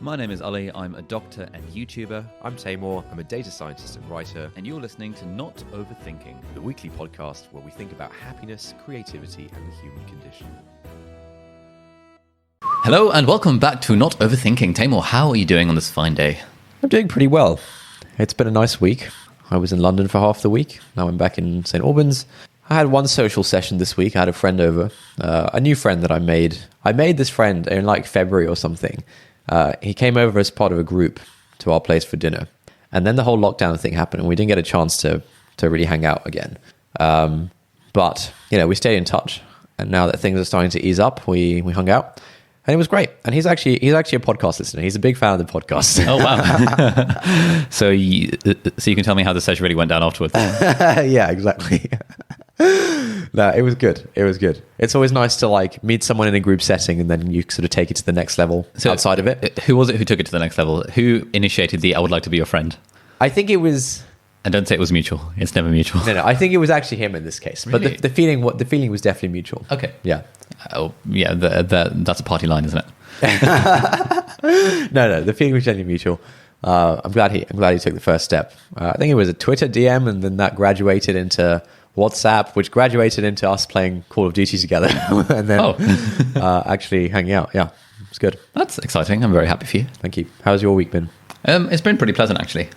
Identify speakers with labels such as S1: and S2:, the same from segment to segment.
S1: My name is Ali, I'm a doctor and YouTuber.
S2: I'm Taymor, I'm a data scientist and writer,
S1: And you're listening to Not Overthinking.
S2: the weekly podcast where we think about happiness, creativity, and the human condition.
S1: Hello and welcome back to Not Overthinking. Taymor, how are you doing on this fine day?
S2: I'm doing pretty well. It's been a nice week. I was in London for half the week. Now I'm back in St. Albans. I had one social session this week. I had a friend over, a new friend that I made. I made this friend in like February or something. He came over as part of a group to our place for dinner. And then the whole lockdown thing happened and we didn't get a chance to really hang out again. But, you know, we stayed in touch. And now that things are starting to ease up, we hung out. And it was great. And he's actually a podcast listener. He's a big fan of the podcast.
S1: Oh, wow. So you can tell me how the session really went down afterwards.
S2: Yeah, exactly. No, it was good. It was good. It's always nice to like meet someone in a group setting and then you sort of take it to the next level outside of it.
S1: Who was it who took it to the next level? Who initiated the I would like to be your friend?
S2: I think it was...
S1: And don't say it was mutual. It's never mutual.
S2: No, I think it was actually him in this case.
S1: Really?
S2: But the feeling was definitely mutual.
S1: Okay.
S2: Yeah.
S1: Oh, yeah, that's a party line, isn't it?
S2: No, the feeling was genuinely mutual. I'm glad he took the first step. I think it was a Twitter DM, and then that graduated into WhatsApp, which graduated into us playing Call of Duty together, and then actually hanging out. Yeah, it's good.
S1: That's exciting. I'm very happy for you.
S2: Thank you. How's your week been?
S1: It's been pretty pleasant, actually.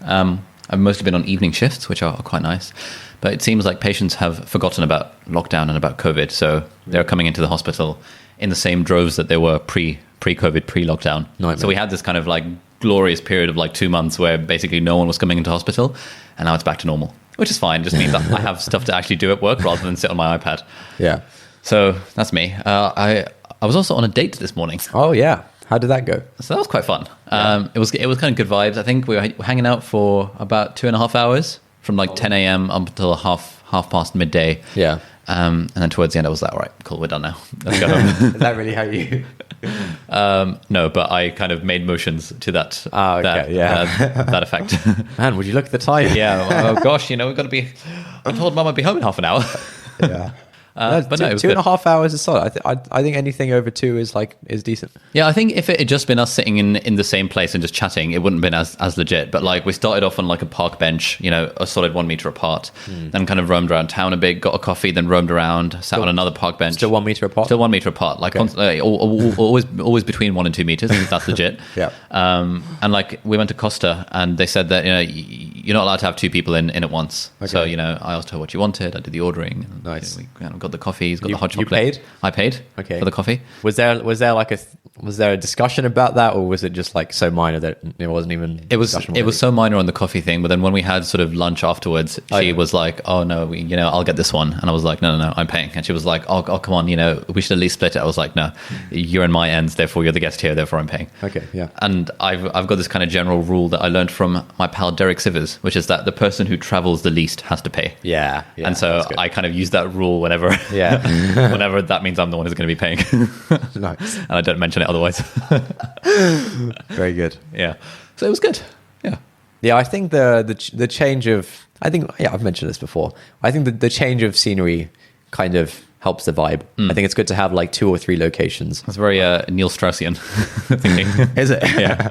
S1: I've mostly been on evening shifts, which are quite nice. But it seems like patients have forgotten about lockdown and about COVID. So they're coming into the hospital in the same droves that they were pre-COVID, pre-lockdown.
S2: Nightmare.
S1: So we had this kind of like glorious period of like 2 months where basically no one was coming into hospital. And now it's back to normal, which is fine. It just means that I have stuff to actually do at work rather than sit on my iPad.
S2: Yeah.
S1: So that's me. I was also on a date this morning.
S2: Oh, yeah. How did that go?
S1: So that was quite fun. It was kind of good vibes. I think we were hanging out for about 2.5 hours from like 10 a.m. up until half past midday.
S2: Yeah.
S1: And then towards the end, I was like, all right, cool, we're done now. Let's go home.
S2: Is that really how you...
S1: No, but I kind of made motions to that.
S2: Oh, okay,
S1: that effect.
S2: Man, would you look at the time?
S1: Yeah. Oh gosh, we've got to be. I told Mum I'd be home in half an hour.
S2: Yeah.
S1: But no, it was
S2: 2.5 hours is solid. I think anything over 2 is decent.
S1: Yeah, I think if it had just been us sitting in the same place and just chatting, it wouldn't have been as legit. But like we started off on like a park bench, a solid 1 meter apart, then kind of roamed around town a bit, got a coffee, then roamed around, sat on another park bench.
S2: Still 1 meter apart?
S1: Still 1 meter apart, like always between 1 and 2 meters. That's legit.
S2: Yeah.
S1: And like we went to Costa and they said that you're not allowed to have 2 people in at once.
S2: Okay.
S1: So I asked her what she wanted. I did the ordering.
S2: Nice.
S1: We got the coffees, got the hot chocolate.
S2: You paid?
S1: I paid.
S2: Okay.
S1: For the coffee.
S2: Was there a discussion about that, or was it just like so minor that it wasn't even?
S1: It was so minor on the coffee thing, but then when we had sort of lunch afterwards, she was like, "Oh no, I'll get this one," and I was like, "No, I'm paying." And she was like, "Oh, come on, we should at least split it." I was like, "No, you're in my ends, therefore you're the guest here, therefore I'm paying."
S2: Okay, yeah.
S1: And I've got this kind of general rule that I learned from my pal Derek Sivers, which is that the person who travels the least has to pay.
S2: Yeah.
S1: And so I kind of use that rule whenever whenever that means I'm the one who's going to be paying.
S2: Nice.
S1: And I don't mention it otherwise.
S2: Very good.
S1: Yeah. So it was good. Yeah.
S2: Yeah, I think the change of I've mentioned this before. I think the change of scenery kind of helps the vibe. I think it's good to have like 2 or 3 locations.
S1: That's very Neil Straussian thinking.
S2: Is it?
S1: Yeah.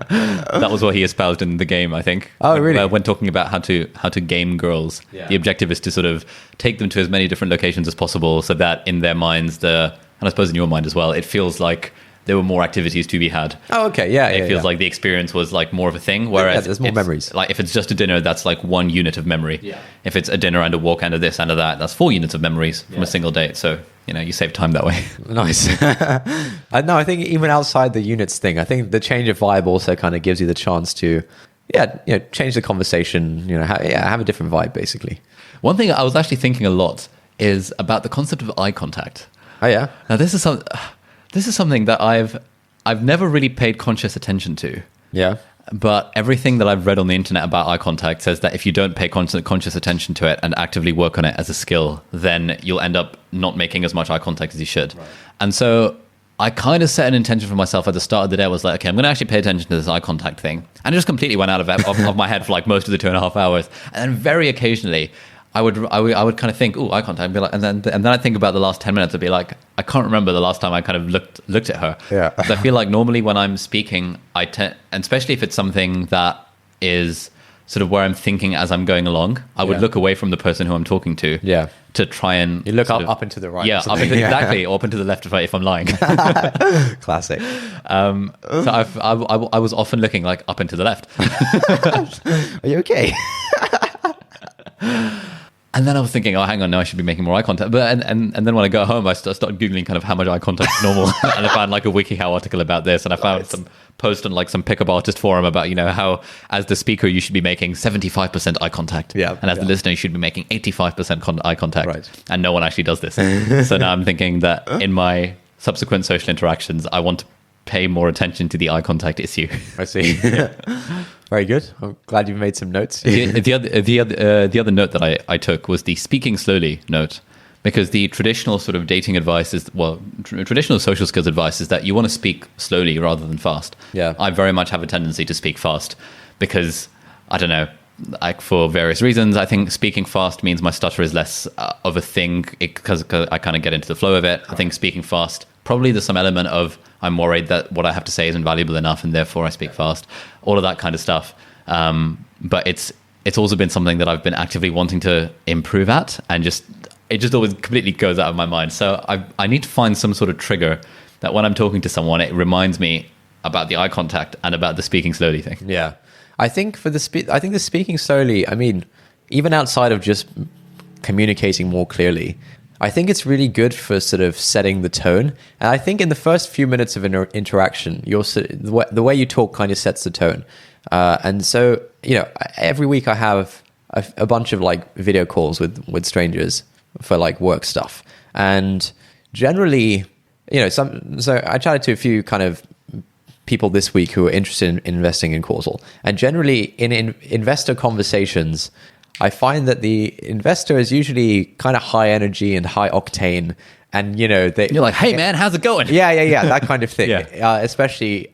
S1: That was what he espoused in the game, I think.
S2: Oh, really?
S1: When talking about how to game girls, the objective is to sort of take them to as many different locations as possible so that in their minds, and I suppose in your mind as well, it feels like there were more activities to be had.
S2: Oh, okay. Yeah.
S1: It feels like the experience was like more of a thing. Whereas
S2: there's more memories.
S1: Like if it's just a dinner, that's like 1 unit of memory. Yeah. If it's a dinner and a walk and a this and a that, that's 4 units of memories from a single date. So, you save time that way.
S2: Nice. No, I think even outside the units thing, I think the change of vibe also kind of gives you the chance to, change the conversation, have a different vibe basically.
S1: One thing I was actually thinking a lot is about the concept of eye contact.
S2: Oh, yeah?
S1: Now, this is something that I've never really paid conscious attention to.
S2: Yeah.
S1: But everything that I've read on the internet about eye contact says that if you don't pay conscious attention to it and actively work on it as a skill, then you'll end up not making as much eye contact as you should. Right. And so I kind of set an intention for myself at the start of the day. I was like, okay, I'm going to actually pay attention to this eye contact thing. And it just completely went out of my head for like most of the 2.5 hours. And then very occasionally, I would kind of think, oh, eye contact, and be like, and then I think about the last 10 minutes. I'd be like, I can't remember the last time I kind of looked at her.
S2: Yeah.
S1: So I feel like normally when I'm speaking, and especially if it's something that is sort of where I'm thinking as I'm going along, I would look away from the person who I'm talking to.
S2: Yeah.
S1: To try and
S2: you look up and to the right.
S1: Yeah, exactly, or up and to the left if I'm lying.
S2: Classic.
S1: So I was often looking like up and to the left.
S2: Are you okay?
S1: And then I was thinking, oh, hang on, no, I should be making more eye contact. But and then when I got home, I started Googling kind of how much eye contact is normal. And I found like a WikiHow article about this. And I found some post on like some pickup artist forum about, how as the speaker, you should be making 75% eye contact.
S2: Yeah.
S1: And as the listener, you should be making 85% eye contact.
S2: Right.
S1: And no one actually does this. So now I'm thinking that in my subsequent social interactions, I want to pay more attention to the eye contact issue.
S2: I see. Very good. I'm glad you've made some notes.
S1: The other note that I took was the speaking slowly note, because the traditional sort of dating advice is, traditional social skills advice is that you want to speak slowly rather than fast.
S2: Yeah.
S1: I very much have a tendency to speak fast because, I don't know, like for various reasons, I think speaking fast means my stutter is less of a thing because I kind of get into the flow of it. I think speaking fast, probably there's some element of I'm worried that what I have to say isn't valuable enough and therefore I speak fast, all of that kind of stuff. But it's also been something that I've been actively wanting to improve at, and it just always completely goes out of my mind. So I need to find some sort of trigger that when I'm talking to someone, it reminds me about the eye contact and about the speaking slowly thing.
S2: Yeah. I think the speaking slowly, I mean, even outside of just communicating more clearly, I think it's really good for sort of setting the tone. And I think in the first few minutes of an interaction, the way you talk kind of sets the tone. And so, every week I have a bunch of like video calls with strangers for like work stuff. And generally, so I chatted to a few kind of people this week who are interested in investing in Causal. And generally in investor conversations, I find that the investor is usually kind of high energy and high octane. And, you're
S1: like, hey, man, how's it going?
S2: Yeah, that kind of thing,
S1: Yeah.
S2: Especially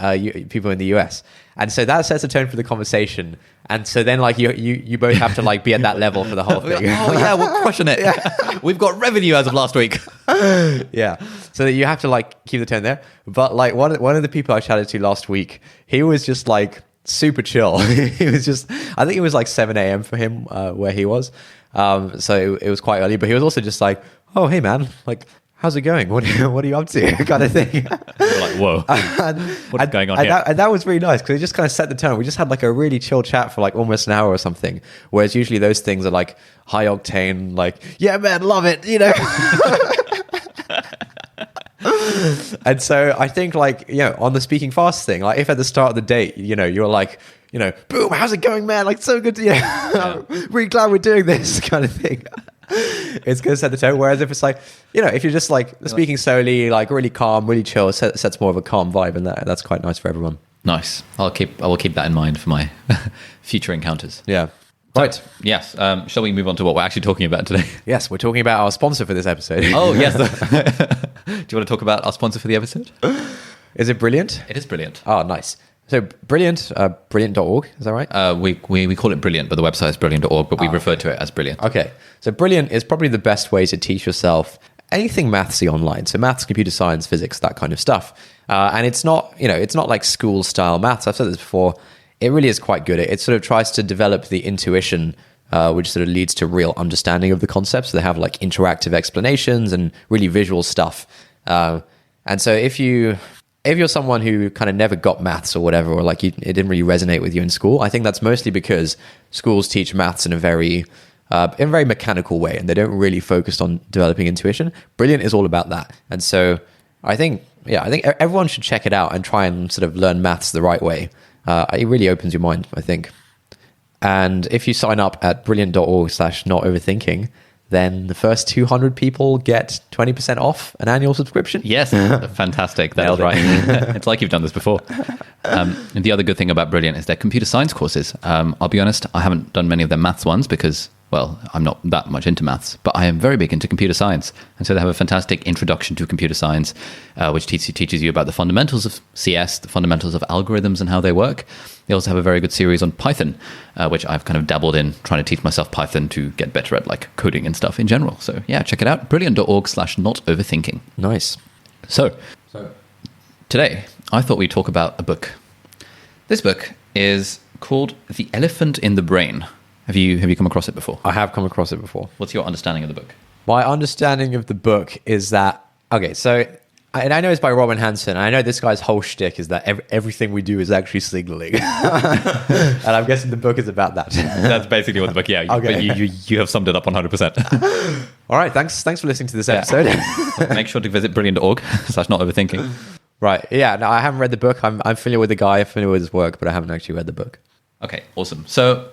S2: people in the US. And so that sets a tone for the conversation. And so then like you both have to like be at that level for the whole thing.
S1: Oh, yeah, we're crushing it. Yeah. We've got revenue as of last week.
S2: Yeah. So that you have to like keep the tone there. But like one of the people I chatted to last week, he was just like super chill. He was just, I think it was like 7 a.m. for him where he was. So it was quite early, but he was also just like, oh, hey man, like, how's it going? What are you up to? Kind of thing.
S1: You're like, whoa, what's going on here?
S2: That was really nice because it just kind of set the tone. We just had like a really chill chat for like almost an hour or something. Whereas usually those things are like high octane, like, yeah, man, love it, And so I think like, on the speaking fast thing, like if at the start of the date, you're like, boom, how's it going, man? Like so good to, I'm really glad we're doing this kind of thing. It's going to set the tone. Whereas if it's like, if you're just like speaking slowly, like really calm, really chill, it sets more of a calm vibe, and that's quite nice for everyone.
S1: Nice. I will keep that in mind for my future encounters.
S2: Yeah.
S1: Right. Yes. Shall we move on to what we're actually talking about today?
S2: Yes, we're talking about our sponsor for this episode.
S1: Oh, yes. Do you want to talk about our sponsor for the episode?
S2: Is it Brilliant?
S1: It is Brilliant.
S2: Oh, nice. So Brilliant, brilliant.org, is that right?
S1: We call it Brilliant, but the website is brilliant.org, but we refer to it as Brilliant.
S2: Okay. So Brilliant is probably the best way to teach yourself anything mathsy online. So maths, computer science, physics, that kind of stuff. And it's not, it's not like school style maths. I've said this before. It really is quite good. It sort of tries to develop the intuition, which sort of leads to real understanding of the concepts. So they have like interactive explanations and really visual stuff. And so if you're someone who kind of never got maths or whatever, or like it didn't really resonate with you in school, I think that's mostly because schools teach maths in a very mechanical way, and they don't really focus on developing intuition. Brilliant is all about that. And so I think everyone should check it out and try and sort of learn maths the right way. It really opens your mind, I think. And if you sign up at brilliant.org/notoverthinking, then the first 200 people get 20% off an annual subscription.
S1: Yes, fantastic. That's right. It's like you've done this before. And the other good thing about Brilliant is their computer science courses. I'll be honest, I haven't done many of their maths ones because, well, I'm not that much into maths, but I am very big into computer science. And so they have a fantastic introduction to computer science, which teaches you about the fundamentals of CS, the fundamentals of algorithms and how they work. They also have a very good series on Python, which I've kind of dabbled in, trying to teach myself Python to get better at like coding and stuff in general. So yeah, check it out. Brilliant.org/notoverthinking.
S2: Nice.
S1: So today I thought we'd talk about a book. This book is called The Elephant in the Brain. Have you come across it before?
S2: I have come across it before.
S1: What's your understanding of the book?
S2: My understanding of the book is that, okay, so, and I know it's by Robin Hanson, and I know this guy's whole shtick is that everything we do is actually signaling. And I'm guessing the book is about that.
S1: That's basically what the book, yeah.
S2: Okay.
S1: You have summed it up 100%.
S2: All right, thanks for listening to this episode.
S1: Make sure to visit brilliant.org/notoverthinking.
S2: Right, yeah, no, I haven't read the book. I'm familiar with the guy, I'm familiar with his work, but I haven't actually read the book.
S1: Okay, awesome. So,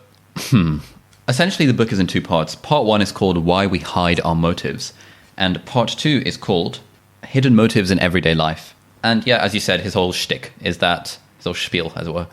S1: essentially the book is in two parts. Part one is called Why We Hide Our Motives. And part two is called Hidden Motives in Everyday Life. And yeah, as you said, his whole shtick is that, his whole spiel, as it were,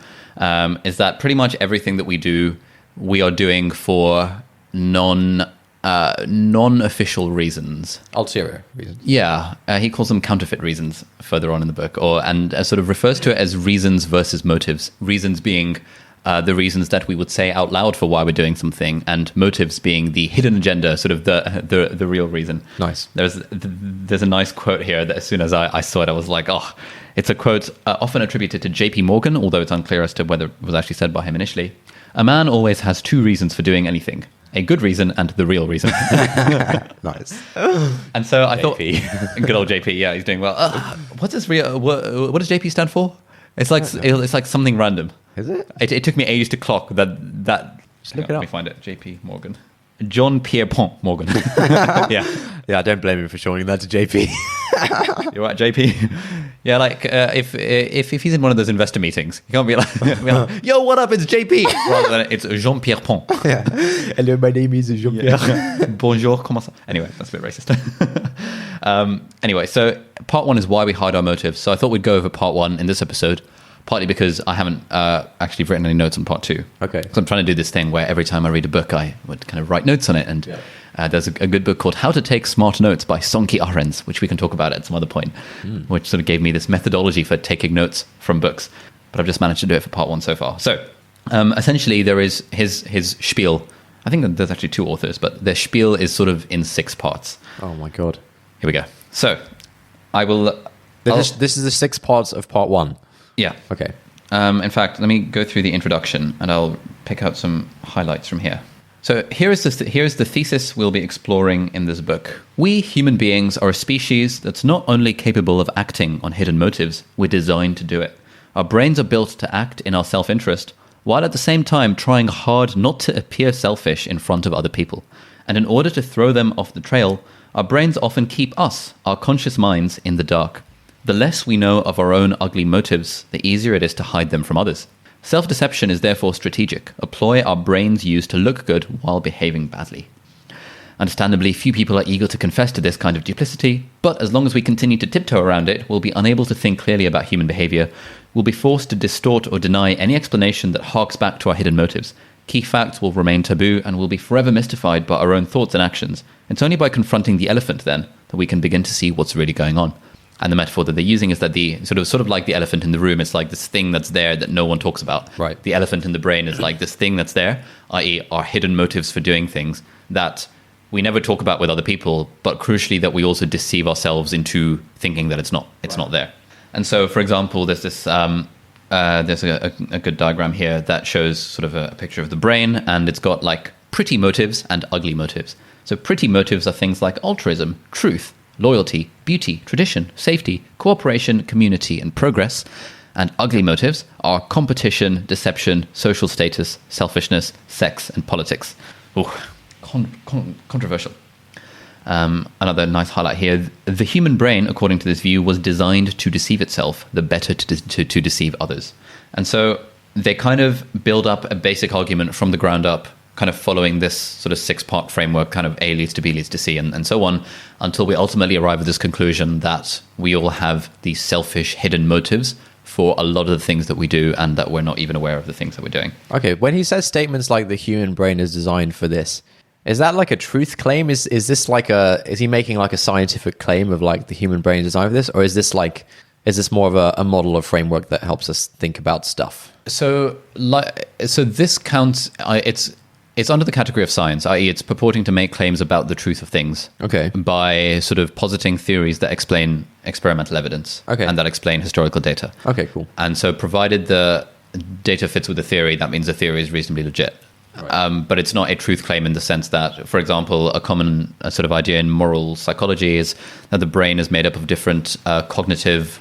S1: is that pretty much everything that we do, we are doing for non-official reasons.
S2: Ulterior reasons.
S1: Yeah, he calls them counterfeit reasons further on in the book, and sort of refers to it as reasons versus motives. Reasons being the reasons that we would say out loud for why we're doing something, and motives being the hidden agenda, sort of the real reason.
S2: Nice.
S1: There's a nice quote here that as soon as I saw it, I was like, oh, it's a quote often attributed to J.P. Morgan, although it's unclear as to whether it was actually said by him initially. A man always has two reasons for doing anything: a good reason and the real reason.
S2: Nice.
S1: And so I
S2: JP.
S1: thought, good old JP, yeah, he's doing well. What does JP stand for? It's like something random.
S2: Is it?
S1: It took me ages to clock that.
S2: Just look it up.
S1: Let me find it. JP Morgan. John Pierpont Morgan. Yeah.
S2: Yeah, I don't blame him for showing that to JP.
S1: You're right, JP. Yeah, like if he's in one of those investor meetings, you can't be like, yo, what up? It's JP. Rather than it's Jean Pierpont.
S2: Yeah. Hello, my name is Jean-Pierre.
S1: Yeah. Bonjour, comment ça? Anyway, that's a bit racist. Anyway, so part one is why we hide our motives. So I thought we'd go over part one in this episode, partly because I haven't actually written any notes on part two.
S2: Okay.
S1: So I'm trying to do this thing where every time I read a book, I would kind of write notes on it. And there's a good book called How to Take Smart Notes by Sonki Arens, which we can talk about at some other point, which sort of gave me this methodology for taking notes from books. But I've just managed to do it for part one so far. So essentially there is his spiel. I think that there's actually two authors, but their spiel is sort of in 6 parts.
S2: Oh my God.
S1: Here we go. So I will...
S2: This is the 6 parts of part 1.
S1: Yeah.
S2: Okay.
S1: In fact, let me go through the introduction and I'll pick out some highlights from here. So here's the thesis we'll be exploring in this book. We human beings are a species that's not only capable of acting on hidden motives, we're designed to do it. Our brains are built to act in our self-interest, while at the same time trying hard not to appear selfish in front of other people. And in order to throw them off the trail, our brains often keep us, our conscious minds, in the dark. The less we know of our own ugly motives, the easier it is to hide them from others. Self-deception is therefore strategic, a ploy our brains use to look good while behaving badly. Understandably, few people are eager to confess to this kind of duplicity, but as long as we continue to tiptoe around it, we'll be unable to think clearly about human behavior. We'll be forced to distort or deny any explanation that harks back to our hidden motives. Key facts will remain taboo and will be forever mystified by our own thoughts and actions. It's only by confronting the elephant, then, that we can begin to see what's really going on. And the metaphor that they're using is that the sort of like the elephant in the room, it's like this thing that's there that no one talks about.
S2: Right.
S1: The elephant in the brain is like this thing that's there, i.e. our hidden motives for doing things that we never talk about with other people, but crucially that we also deceive ourselves into thinking that it's not there. And so, for example, there's this there's a good diagram here that shows sort of a picture of the brain, and it's got like pretty motives and ugly motives. So pretty motives are things like altruism, truth, loyalty, beauty, tradition, safety, cooperation, community, and progress. And ugly motives are competition, deception, social status, selfishness, sex, and politics. Ooh, controversial. Another nice highlight here. The human brain, according to this view, was designed to deceive itself, the better to deceive others. And so they kind of build up a basic argument from the ground up, kind of following this sort of 6-part framework, kind of A leads to B leads to C, and so on, until we ultimately arrive at this conclusion that we all have these selfish hidden motives for a lot of the things that we do, and that we're not even aware of the things that we're doing.
S2: Okay, when he says statements like the human brain is designed for this, Is that like a truth claim? Is this like is he making like a scientific claim of like the human brain design for this? Or is this more of a model or framework that helps us think about stuff?
S1: So this counts. It's under the category of science, i.e., it's purporting to make claims about the truth of things.
S2: Okay.
S1: By sort of positing theories that explain experimental evidence.
S2: Okay.
S1: And that explain historical data.
S2: Okay, cool.
S1: And so, provided the data fits with the theory, that means the theory is reasonably legit. Right. But it's not a truth claim in the sense that, for example, a common sort of idea in moral psychology is that the brain is made up of different cognitive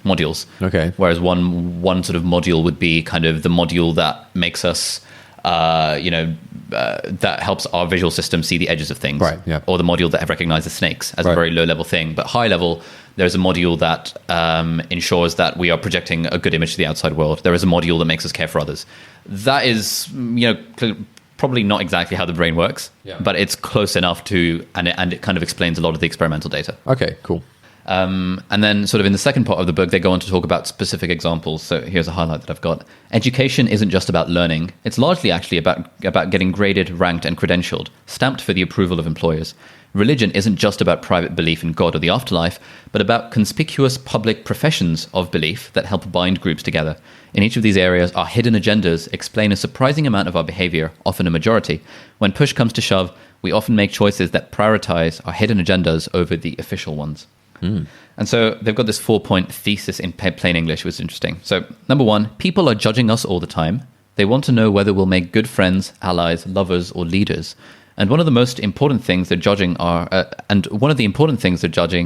S1: modules.
S2: Okay.
S1: Whereas one sort of module would be kind of the module that makes us, that helps our visual system see the edges of things.
S2: Right. Yeah.
S1: Or the module that recognizes snakes as a very low level thing. But high level, there's a module that ensures that we are projecting a good image to the outside world. There is a module that makes us care for others. That is, probably not exactly how the brain works, but it's close enough to, and it kind of explains a lot of the experimental data.
S2: Okay, cool.
S1: And then sort of in the second part of the book, they go on to talk about specific examples. So here's a highlight that I've got. Education isn't just about learning. It's largely actually about getting graded, ranked, and credentialed, stamped for the approval of employers. Religion isn't just about private belief in God or the afterlife, but about conspicuous public professions of belief that help bind groups together. In each of these areas, our hidden agendas explain a surprising amount of our behavior, often a majority. When push comes to shove, we often make choices that prioritize our hidden agendas over the official ones. And so they've got this 4-point thesis in plain English, which is interesting. So number 1, people are judging us all the time. They want to know whether we'll make good friends, allies, lovers, or leaders. And one of the most important things they're judging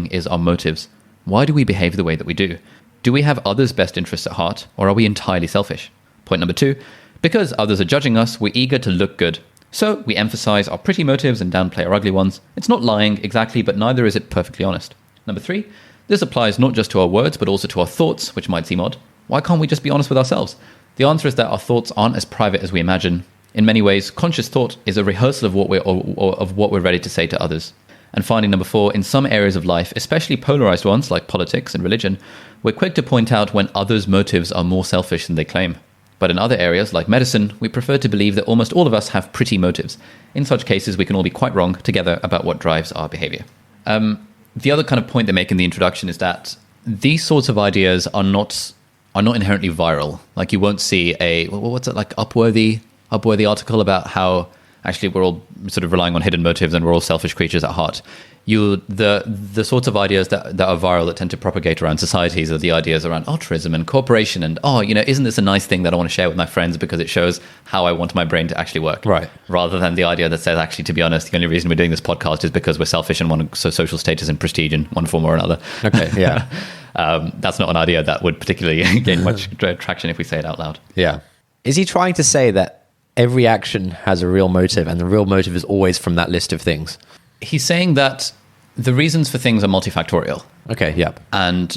S1: is our motives. Why do we behave the way that we do? Do we have others' best interests at heart, or are we entirely selfish? Point number 2, because others are judging us, we're eager to look good. So we emphasize our pretty motives and downplay our ugly ones. It's not lying exactly, but neither is it perfectly honest. Number 3, this applies not just to our words, but also to our thoughts, which might seem odd. Why can't we just be honest with ourselves? The answer is that our thoughts aren't as private as we imagine. In many ways, conscious thought is a rehearsal of what we're ready to say to others. And finally, number 4, in some areas of life, especially polarized ones like politics and religion, we're quick to point out when others' motives are more selfish than they claim. But in other areas, like medicine, we prefer to believe that almost all of us have pretty motives. In such cases, we can all be quite wrong together about what drives our behavior. The other kind of point they make in the introduction is that these sorts of ideas are not inherently viral. Like you won't see what's it like Upworthy article about how actually we're all sort of relying on hidden motives and we're all selfish creatures at heart. The sorts of ideas that are viral that tend to propagate around societies are the ideas around altruism and cooperation and isn't this a nice thing that I want to share with my friends because it shows how I want my brain to actually work, right? Rather than the idea that says actually, to be honest, the only reason we're doing this podcast is because we're selfish and want social status and prestige in one form or another.
S2: Okay, yeah.
S1: That's not an idea that would particularly gain much traction if we say it out loud.
S2: Yeah. Is he trying to say that every action has a real motive and the real motive is always from that list of things?
S1: He's saying that the reasons for things are multifactorial.
S2: Okay, yep.
S1: And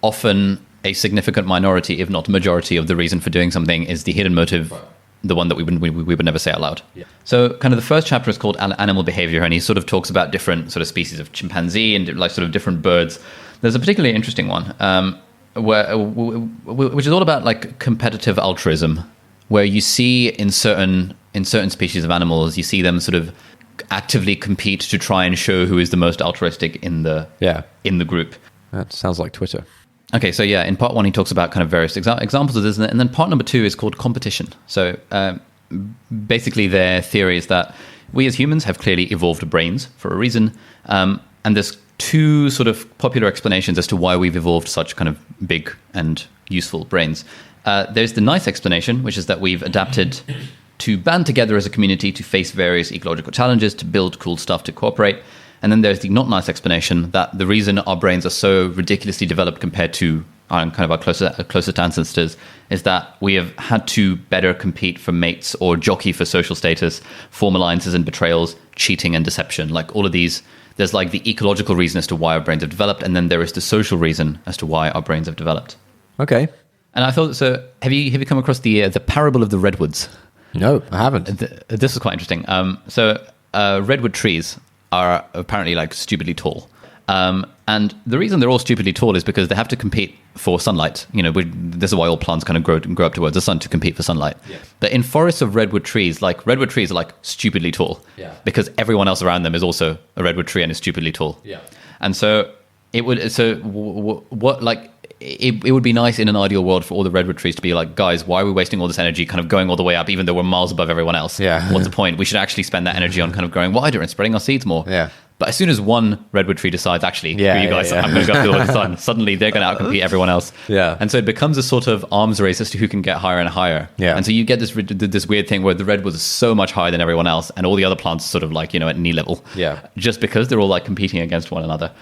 S1: often a significant minority, if not majority, of the reason for doing something is the hidden motive, the one that we would never say out loud. Yeah. So kind of the first chapter is called Animal Behavior, and he sort of talks about different sort of species of chimpanzee and like sort of different birds. There's a particularly interesting one which is all about like competitive altruism, where you see in certain species of animals, you see them sort of actively compete to try and show who is the most altruistic in the group.
S2: That sounds like Twitter.
S1: Okay, so yeah, in part 1 he talks about kind of various examples of this, and then part number 2 is called competition. So basically their theory is that we as humans have clearly evolved brains for a reason, and there's 2 sort of popular explanations as to why we've evolved such kind of big and useful brains. There's the nice explanation, which is that we've adapted to band together as a community to face various ecological challenges, to build cool stuff, to cooperate. And then there's the not nice explanation that the reason our brains are so ridiculously developed compared to our closest ancestors is that we have had to better compete for mates or jockey for social status, form alliances and betrayals, cheating and deception. Like all of these, there's like the ecological reason as to why our brains have developed, and then there is the social reason as to why our brains have developed.
S2: Okay.
S1: And I thought, so have you come across the parable of the redwoods?
S2: No, I haven't.
S1: This is quite interesting. So redwood trees are apparently like stupidly tall. And the reason they're all stupidly tall is because they have to compete for sunlight. This is why all plants kind of grow up towards the sun to compete for sunlight. Yeah. But in forests of redwood trees are like stupidly tall. Yeah. Because everyone else around them is also a redwood tree and is stupidly tall. Yeah. And so it would be nice in an ideal world for all the redwood trees to be like, guys, why are we wasting all this energy kind of going all the way up, even though we're miles above everyone else? Yeah. What's the point? We should actually spend that energy on kind of growing wider and spreading our seeds more. Yeah. But as soon as one redwood tree decides, actually, you guys, I'm going to go through the sun, suddenly they're going to outcompete everyone else. Yeah. And so it becomes a sort of arms race as to who can get higher and higher. Yeah. And so you get this weird thing where the redwoods are so much higher than everyone else, and all the other plants are sort of like, at knee level. Yeah. Just because they're all like competing against one another.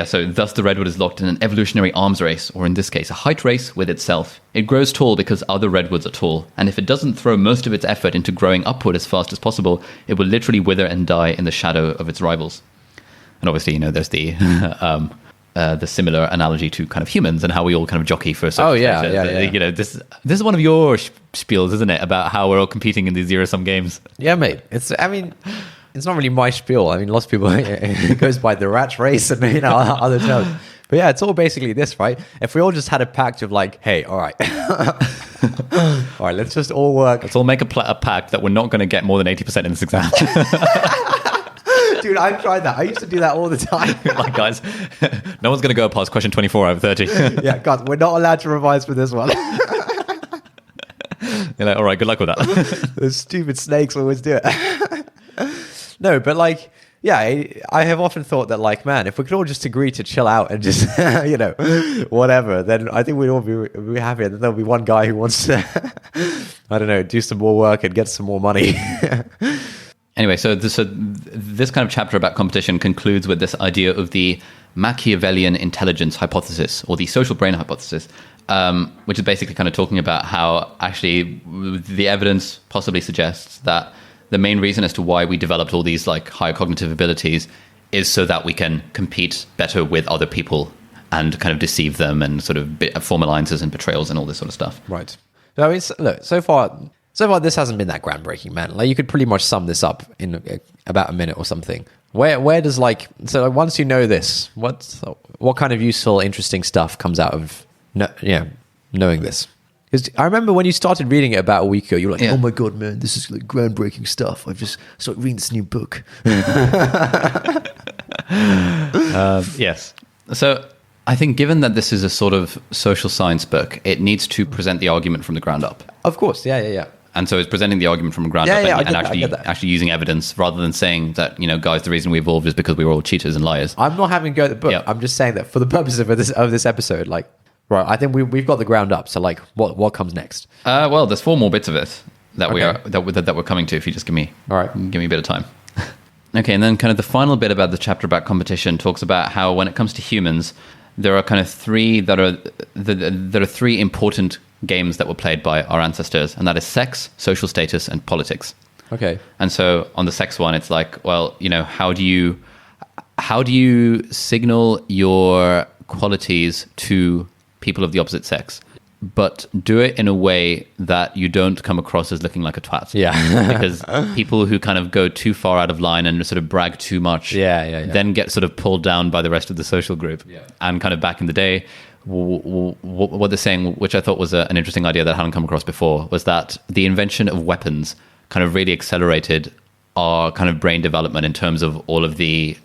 S1: So thus the redwood is locked in an evolutionary arms race, or in this case, a height race with itself. It grows tall because other redwoods are tall, and if it doesn't throw most of its effort into growing upward as fast as possible, it will literally wither and die in the shadow of its rivals. And obviously, there's the similar analogy to kind of humans and how we all kind of jockey for. This is one of your spiels, isn't it, about how we're all competing in these zero-sum games?
S2: Yeah, mate. It's not really my spiel. Lots of people, it goes by the rat race and other terms. But yeah, it's all basically this, right? If we all just had a pact of like, hey, all right. All right, let's just all work.
S1: Let's all make a pact that we're not going to get more than 80% in this exam.
S2: Dude, I've tried that. I used to do that all the time.
S1: Like, guys, no one's going to go past question 24 out of 30.
S2: Yeah, guys, we're not allowed to revise for this one.
S1: You're like, all right, good luck with that.
S2: Those stupid snakes always do it. No, but like, yeah, I have often thought that like, man, if we could all just agree to chill out and just, whatever, then I think we'd all be happy. And then there'll be one guy who wants to, I don't know, do some more work and get some more money.
S1: Anyway, so this kind of chapter about competition concludes with this idea of the Machiavellian intelligence hypothesis, or the social brain hypothesis, which is basically kind of talking about how actually the evidence possibly suggests that the main reason as to why we developed all these like higher cognitive abilities is so that we can compete better with other people and kind of deceive them and sort of form alliances and betrayals and all this sort of stuff.
S2: Right. So look, so far this hasn't been that groundbreaking, man. Like you could pretty much sum this up in about a minute or something. Where does once you know this, what kind of useful, interesting stuff comes out of knowing this? Because I remember when you started reading it about a week ago, you were like, oh my God, man, this is like groundbreaking stuff. I've just started reading this new book.
S1: Yes. So I think given that this is a sort of social science book, it needs to present the argument from the ground up.
S2: Of course. Yeah.
S1: And so it's presenting the argument from the ground up and actually using evidence rather than saying that, guys, the reason we evolved is because we were all cheaters and liars.
S2: I'm not having a go at the book. Yeah. I'm just saying that for the purposes of this episode, like, right, I think we've got the ground up. So, like, what comes next?
S1: Well, there's 4 more bits of it that we're coming to. If you just give me a bit of time. Okay, and then kind of the final bit about the chapter about competition talks about how when it comes to humans, there are kind of three three important games that were played by our ancestors, and that is sex, social status, and politics.
S2: Okay.
S1: And so on the sex one, it's like, well, how do you signal your qualities to people of the opposite sex, but do it in a way that you don't come across as looking like a twat.
S2: Yeah.
S1: Because people who kind of go too far out of line and sort of brag too much then get sort of pulled down by the rest of the social group. Yeah. And kind of back in the day, what they're saying, which I thought was an interesting idea that I hadn't come across before, was that the invention of weapons kind of really accelerated our kind of brain development in terms of all of the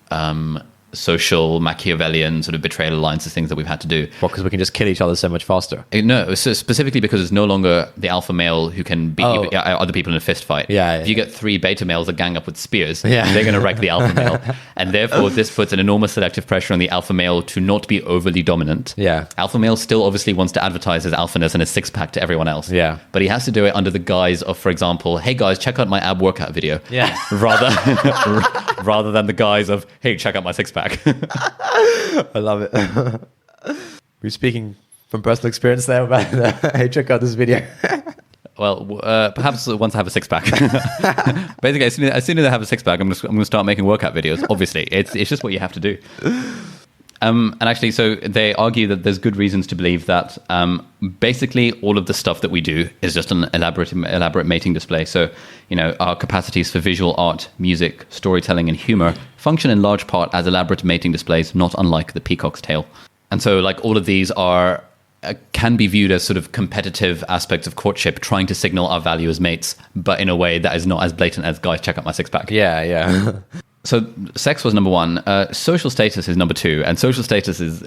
S1: social Machiavellian sort of betrayal alliances, things that we've had to do.
S2: Well, because we can just kill each other so much faster.
S1: No, so specifically because it's no longer the alpha male who can beat other people in a fist fight. If you get 3 beta males that gang up with spears, they're going to wreck the alpha male. And therefore, this puts an enormous selective pressure on the alpha male to not be overly dominant. Yeah. Alpha male still obviously wants to advertise his alphaness and his six-pack to everyone else. Yeah. But he has to do it under the guise of, for example, hey guys, check out my ab workout video. Yeah. Rather than the guise of, hey, check out my six-pack.
S2: I love it. We're speaking from personal experience there about hey, check out this video.
S1: Well, perhaps once I have a six-pack. Basically, as soon as I have a six-pack, I'm going to start making workout videos. Obviously, it's just what you have to do. And actually, so they argue that there's good reasons to believe that basically all of the stuff that we do is just an elaborate mating display. So, our capacities for visual art, music, storytelling, and humor function in large part as elaborate mating displays, not unlike the peacock's tail. And so, like, all of these are can be viewed as sort of competitive aspects of courtship, trying to signal our value as mates, but in a way that is not as blatant as, guys, check out my six-pack.
S2: Yeah.
S1: So sex was number one. Social status is number two, and social status is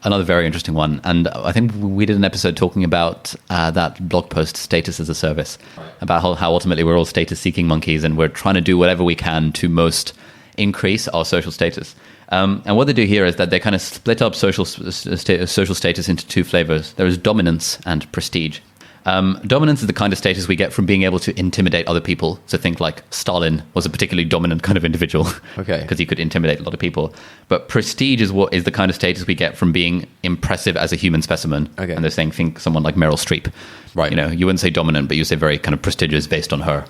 S1: another very interesting one. And I think we did an episode talking about that blog post, Status as a Service, about how ultimately we're all status-seeking monkeys, and we're trying to do whatever we can to most increase our social status. And what they do here is that they kind of split up social status into two flavors. There is dominance and prestige. Dominance is the kind of status we get from being able to intimidate other people. So think like Stalin was a particularly dominant kind of individual,
S2: okay,
S1: because he could intimidate a lot of people. But prestige is the kind of status we get from being impressive as a human specimen.
S2: Okay.
S1: And they're saying, think someone like Meryl Streep.
S2: Right.
S1: You wouldn't say dominant, but you say very kind of prestigious based on her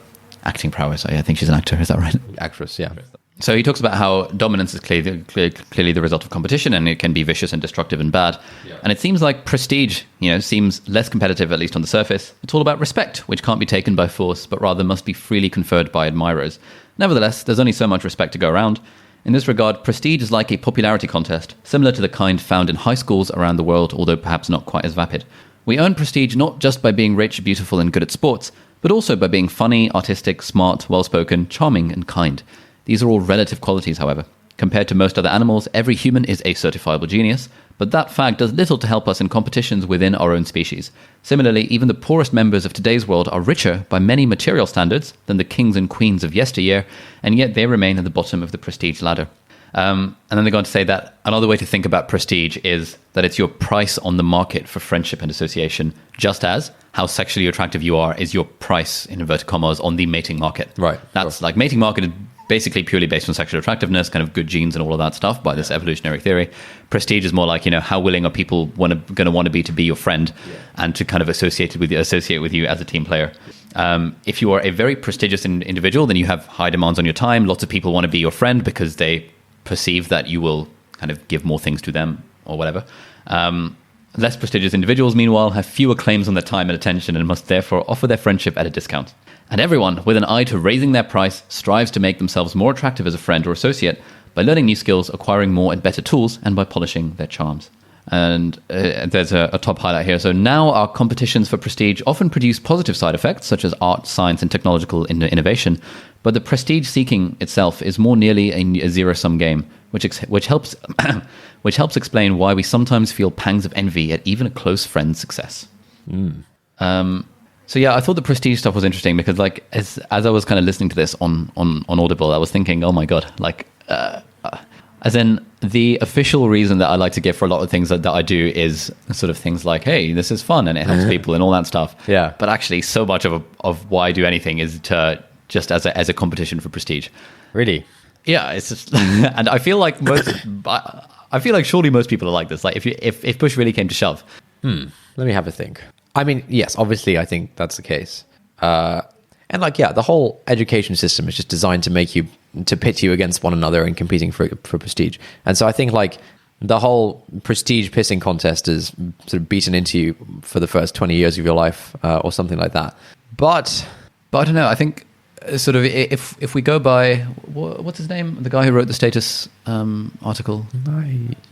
S1: acting prowess. I think she's an actor. Is that right?
S2: Actress, yeah.
S1: So he talks about how dominance is clearly the result of competition, and it can be vicious and destructive and bad. Yeah. And it seems like prestige, seems less competitive, at least on the surface. It's all about respect, which can't be taken by force, but rather must be freely conferred by admirers. Nevertheless, there's only so much respect to go around. In this regard, prestige is like a popularity contest, similar to the kind found in high schools around the world, although perhaps not quite as vapid. We earn prestige not just by being rich, beautiful, and good at sports, but also by being funny, artistic, smart, well-spoken, charming, and kind. These are all relative qualities, however. Compared to most other animals, every human is a certifiable genius, but that fact does little to help us in competitions within our own species. Similarly, even the poorest members of today's world are richer by many material standards than the kings and queens of yesteryear, and yet they remain at the bottom of the prestige ladder. And then they go on to say that another way to think about prestige is that it's your price on the market for friendship and association, just as how sexually attractive you are is your price, in inverted commas, on the mating market.
S2: Right.
S1: That's like mating market is basically purely based on sexual attractiveness, kind of good genes and all of that stuff by this evolutionary theory. Prestige is more like, how willing are people going to want to be your friend and to kind of associate with you as a team player. If you are a very prestigious individual, then you have high demands on your time. Lots of people want to be your friend because they perceive that you will kind of give more things to them or whatever. Less prestigious individuals, meanwhile, have fewer claims on their time and attention and must therefore offer their friendship at a discount. And everyone, with an eye to raising their price, strives to make themselves more attractive as a friend or associate by learning new skills, acquiring more and better tools, and by polishing their charms. And there's a top highlight here. So now our competitions for prestige often produce positive side effects, such as art, science, and technological innovation. But the prestige seeking itself is more nearly a zero-sum game, which helps explain why we sometimes feel pangs of envy at even a close friend's success. So yeah, I thought the prestige stuff was interesting because, like, as I was kind of listening to this on Audible, I was thinking, oh my god, like, as in the official reason that I like to give for a lot of things that I do is sort of things like, hey, this is fun and it helps people and all that stuff. Yeah. But actually, so much of why I do anything is to just as a competition for prestige.
S2: Really?
S1: Yeah, it's just, and I feel like surely most people are like this. Like, if push really came to shove.
S2: Let me have a think. I mean, yes, obviously, I think that's the case. And like, yeah, the whole education system is just designed to pit you against one another and competing for prestige. And so I think like the whole prestige pissing contest is sort of beaten into you for the first 20 years of your life or something like that. But
S1: I don't know. I think sort of if we go by what's his name, the guy who wrote the Status article,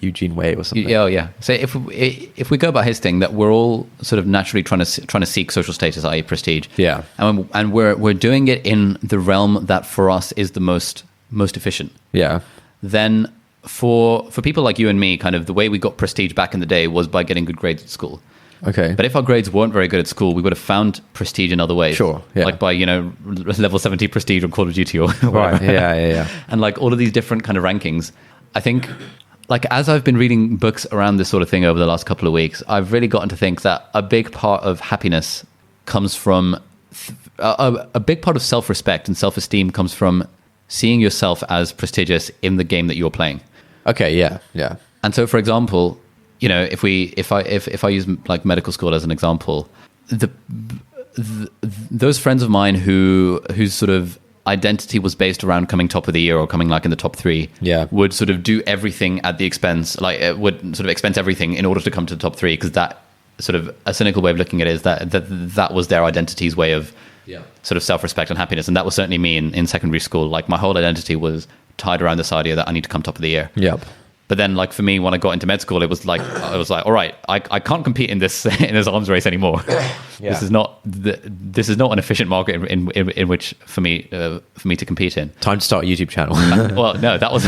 S2: Eugene Wei or something.
S1: Yeah. So if we go by his thing, that we're all sort of naturally trying to seek social status, i.e. prestige.
S2: Yeah.
S1: And we're doing it in the realm that for us is the most efficient.
S2: Yeah.
S1: Then for people like you and me, kind of the way we got prestige back in the day was by getting good grades at school.
S2: Okay.
S1: But if our grades weren't very good at school, we would have found prestige in other ways.
S2: Sure. Yeah.
S1: Like by, level 70 prestige on Call of Duty or whatever.
S2: Right. Yeah.
S1: And like all of these different kind of rankings. I think, like, as I've been reading books around this sort of thing over the last couple of weeks, I've really gotten to think that a big part of happiness comes from a big part of self-respect and self-esteem comes from seeing yourself as prestigious in the game that you're playing.
S2: Okay. Yeah.
S1: And so, for example, if I use like medical school as an example, those friends of mine whose sort of identity was based around coming top of the year or coming like in the top 3, would sort of do everything at the expense, like it would sort of expense everything in order to come to the top 3, because that sort of a cynical way of looking at it is that was their identity's way of sort of self-respect and happiness. And that was certainly me in secondary school. Like my whole identity was tied around this idea that I need to come top of the year. But then, like for me, when I got into med school, it was like all right, I can't compete in this arms race anymore. This is not an efficient market in which for me to compete in.
S2: Time to start a YouTube channel.
S1: Well, no, that was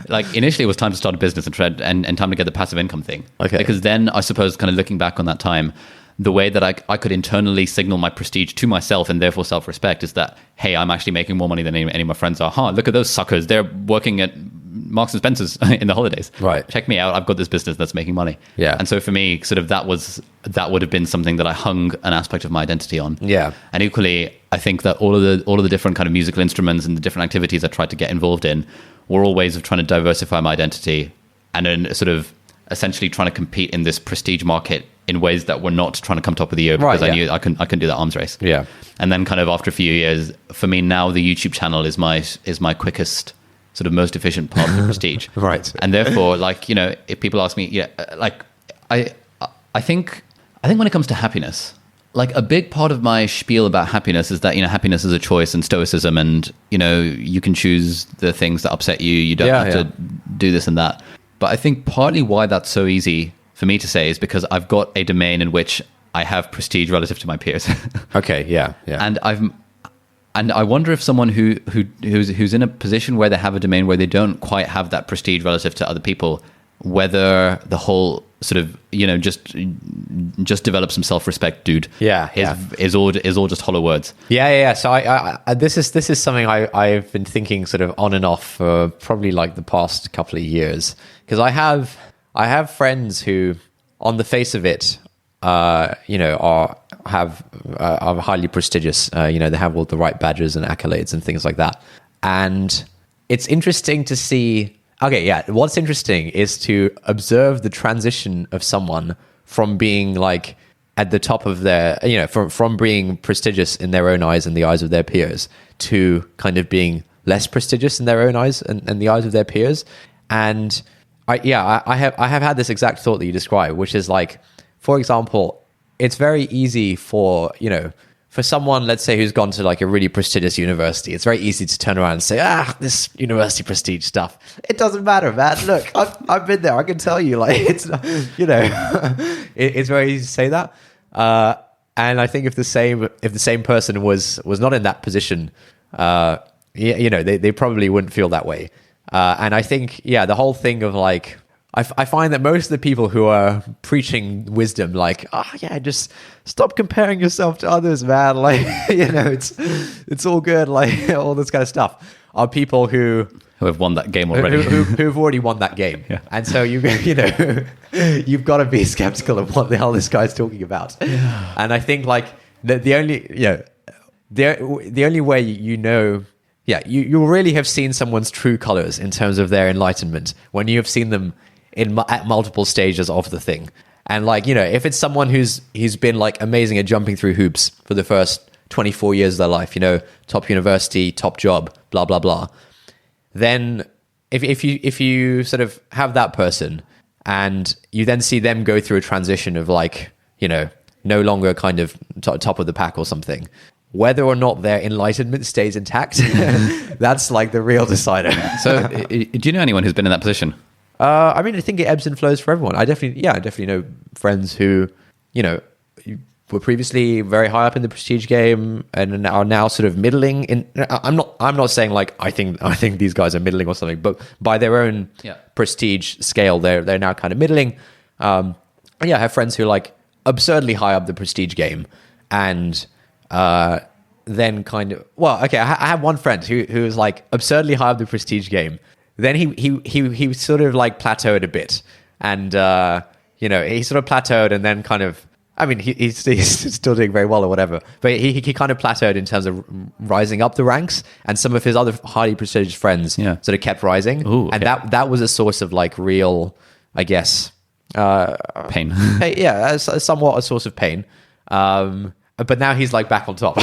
S1: like initially it was time to start a business and time to get the passive income thing. Okay. Because then I suppose, kind of looking back on that time, the way that I could internally signal my prestige to myself and therefore self-respect is that, hey, I'm actually making more money than any of my friends are. Look at those suckers. They're working at Marks and Spencer's in the holidays.
S2: Right.
S1: Check me out. I've got this business that's making money.
S2: Yeah.
S1: And so for me, sort of that would have been something that I hung an aspect of my identity on.
S2: Yeah.
S1: And equally, I think that all of the different kind of musical instruments and the different activities I tried to get involved in were all ways of trying to diversify my identity and then sort of essentially trying to compete in this prestige market in ways that were not trying to come top of the year, because I knew I couldn't do that arms race.
S2: Yeah.
S1: And then kind of after a few years, for me now the YouTube channel is my quickest, sort of most efficient path to prestige.
S2: Right.
S1: And therefore, like, you know, if people ask me, like I think when it comes to happiness, like a big part of my spiel about happiness is that, you know, happiness is a choice and stoicism, and, you know, you can choose the things that upset you. You don't have to do this and that. But I think partly why that's so easy for me to say is because I've got a domain in which I have prestige relative to my peers.
S2: Okay, yeah.
S1: And I wonder if someone who's in a position where they have a domain where they don't quite have that prestige relative to other people, whether the whole sort of, you know, just develop some self-respect, dude. Is all just hollow words.
S2: Yeah. So I this is something I've been thinking sort of on and off for probably like the past couple of years, because I have friends who, on the face of it, you know, are highly prestigious. You know, they have all the right badges and accolades and things like that. And it's interesting to see. Okay, yeah. What's interesting is to observe the transition of someone from being like at the top of their, you know, from being prestigious in their own eyes and the eyes of their peers to kind of being less prestigious in their own eyes and the eyes of their peers. And I have had this exact thought that you described, which is like, for example, it's very easy for, you know, for someone, let's say, who's gone to like a really prestigious university, it's very easy to turn around and say, this university prestige stuff, it doesn't matter, man. Look, I've been there. I can tell you, like, it's, you know, it's very easy to say that. And I think if the same person was not in that position, you know, they probably wouldn't feel that way. And I think, the whole thing of like, I find that most of the people who are preaching wisdom, like, just stop comparing yourself to others, man. Like, you know, it's all good, like all this kind of stuff, are people who
S1: have won that game already,
S2: who've already won that game. Yeah. And so you know, you've got to be skeptical of what the hell this guy's talking about. Yeah. And I think like the only way you know. Yeah, you really have seen someone's true colors in terms of their enlightenment when you have seen them at multiple stages of the thing. And like, you know, if it's someone who's been like amazing at jumping through hoops for the first 24 years of their life, you know, top university, top job, blah, blah, blah, then if you sort of have that person and you then see them go through a transition of like, you know, no longer kind of top of the pack or something, whether or not their enlightenment stays intact, that's like the real decider.
S1: So do you know anyone who's been in that position?
S2: I mean, I think it ebbs and flows for everyone. I definitely know friends who, you know, were previously very high up in the prestige game and are now sort of middling. I'm not saying like I think these guys are middling or something, but by their own prestige scale, they're now kind of middling. I have friends who are like absurdly high up the prestige game, and then kind of, well, okay, I have one friend who is like absurdly high up the prestige game. Then he sort of like plateaued a bit, and you know, he sort of plateaued, and then kind of, I mean, he's still doing very well or whatever, but he kind of plateaued in terms of rising up the ranks, and some of his other highly prestigious friends sort of kept rising.
S1: Ooh, okay.
S2: And that was a source of like real, I guess,
S1: pain.
S2: somewhat a source of pain. but now he's like back on top.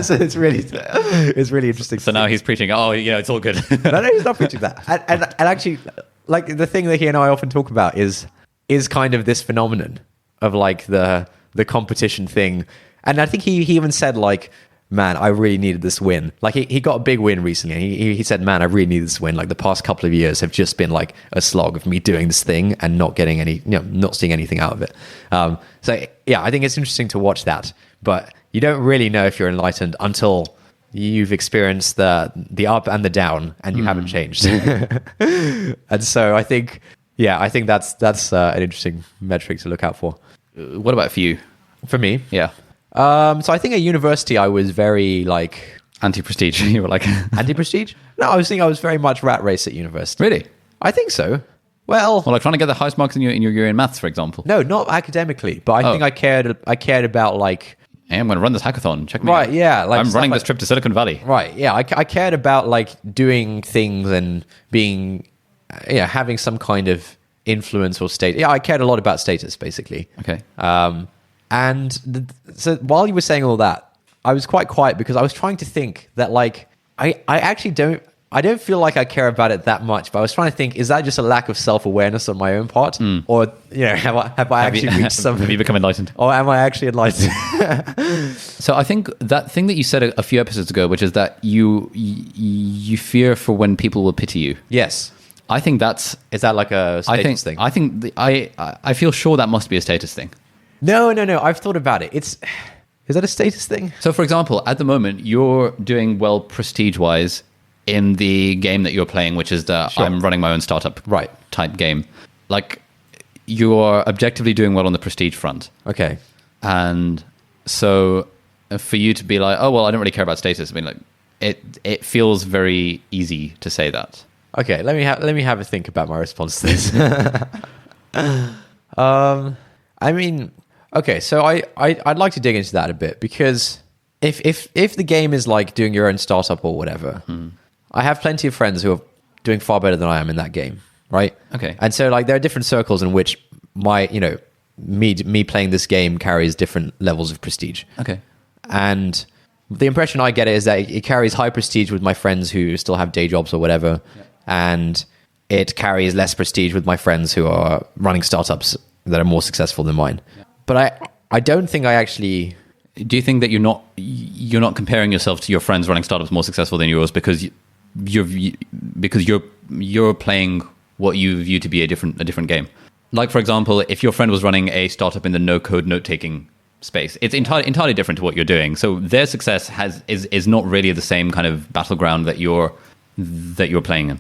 S2: So it's really interesting.
S1: So now he's preaching, oh, it's all good.
S2: No, he's not preaching that. And actually, like the thing that he and I often talk about is kind of this phenomenon of like the competition thing. And I think he even said like, man, I really needed this win. Like he got a big win recently. And he said, man, I really needed this win. Like the past couple of years have just been like a slog of me doing this thing and not getting any, not seeing anything out of it. So yeah, I think it's interesting to watch that, but you don't really know if you're enlightened until you've experienced the up and the down and you haven't changed. And so I think that's an interesting metric to look out for.
S1: What about for you?
S2: For me?
S1: Yeah.
S2: So I think at university I was very like
S1: anti-prestige. You were like
S2: anti-prestige? No, I was very much rat race at university.
S1: Really?
S2: I think so. Well,
S1: like trying to get the highest marks in your year in maths, for example.
S2: No, not academically, but I think I cared about like,
S1: hey, I'm going to run this hackathon. Check me
S2: right,
S1: out.
S2: yeah. Like
S1: I'm running this trip to Silicon Valley.
S2: Right, yeah. I cared about like doing things and being, having some kind of influence or state. Yeah, I cared a lot about status, basically.
S1: Okay.
S2: So while you were saying all that, I was quite quiet because I was trying to think that like, I actually don't feel like I care about it that much, but I was trying to think, is that just a lack of self-awareness on my own part? Or, have I actually reached some...
S1: Have you become enlightened?
S2: Or am I actually enlightened?
S1: So I think that thing that you said a few episodes ago, which is that you fear for when people will pity you.
S2: Yes.
S1: I think that's...
S2: Is that like a status thing?
S1: I feel sure that must be a status thing.
S2: No. I've thought about it. Is that a status thing?
S1: So for example, at the moment, you're doing well prestige-wise in the game that you're playing, which is I'm running my own startup type game. Like, you're objectively doing well on the prestige front.
S2: Okay.
S1: And so for you to be like, oh, well, I don't really care about status. I mean, like, it feels very easy to say that.
S2: Okay, let me have a think about my response to this. I mean, okay, so I'd like to dig into that a bit, because if the game is like doing your own startup or whatever, I have plenty of friends who are doing far better than I am in that game, right?
S1: Okay.
S2: And so like there are different circles in which me playing this game carries different levels of prestige.
S1: Okay.
S2: And the impression I get is that it carries high prestige with my friends who still have day jobs or whatever, and it carries less prestige with my friends who are running startups that are more successful than mine. But I don't think I actually...
S1: Do you think that you're not comparing yourself to your friends running startups more successful than yours because you're playing what you view to be a different game? Like, for example, if your friend was running a startup in the no-code note-taking space, it's entirely different to what you're doing. So their success is not really the same kind of battleground that you're playing in.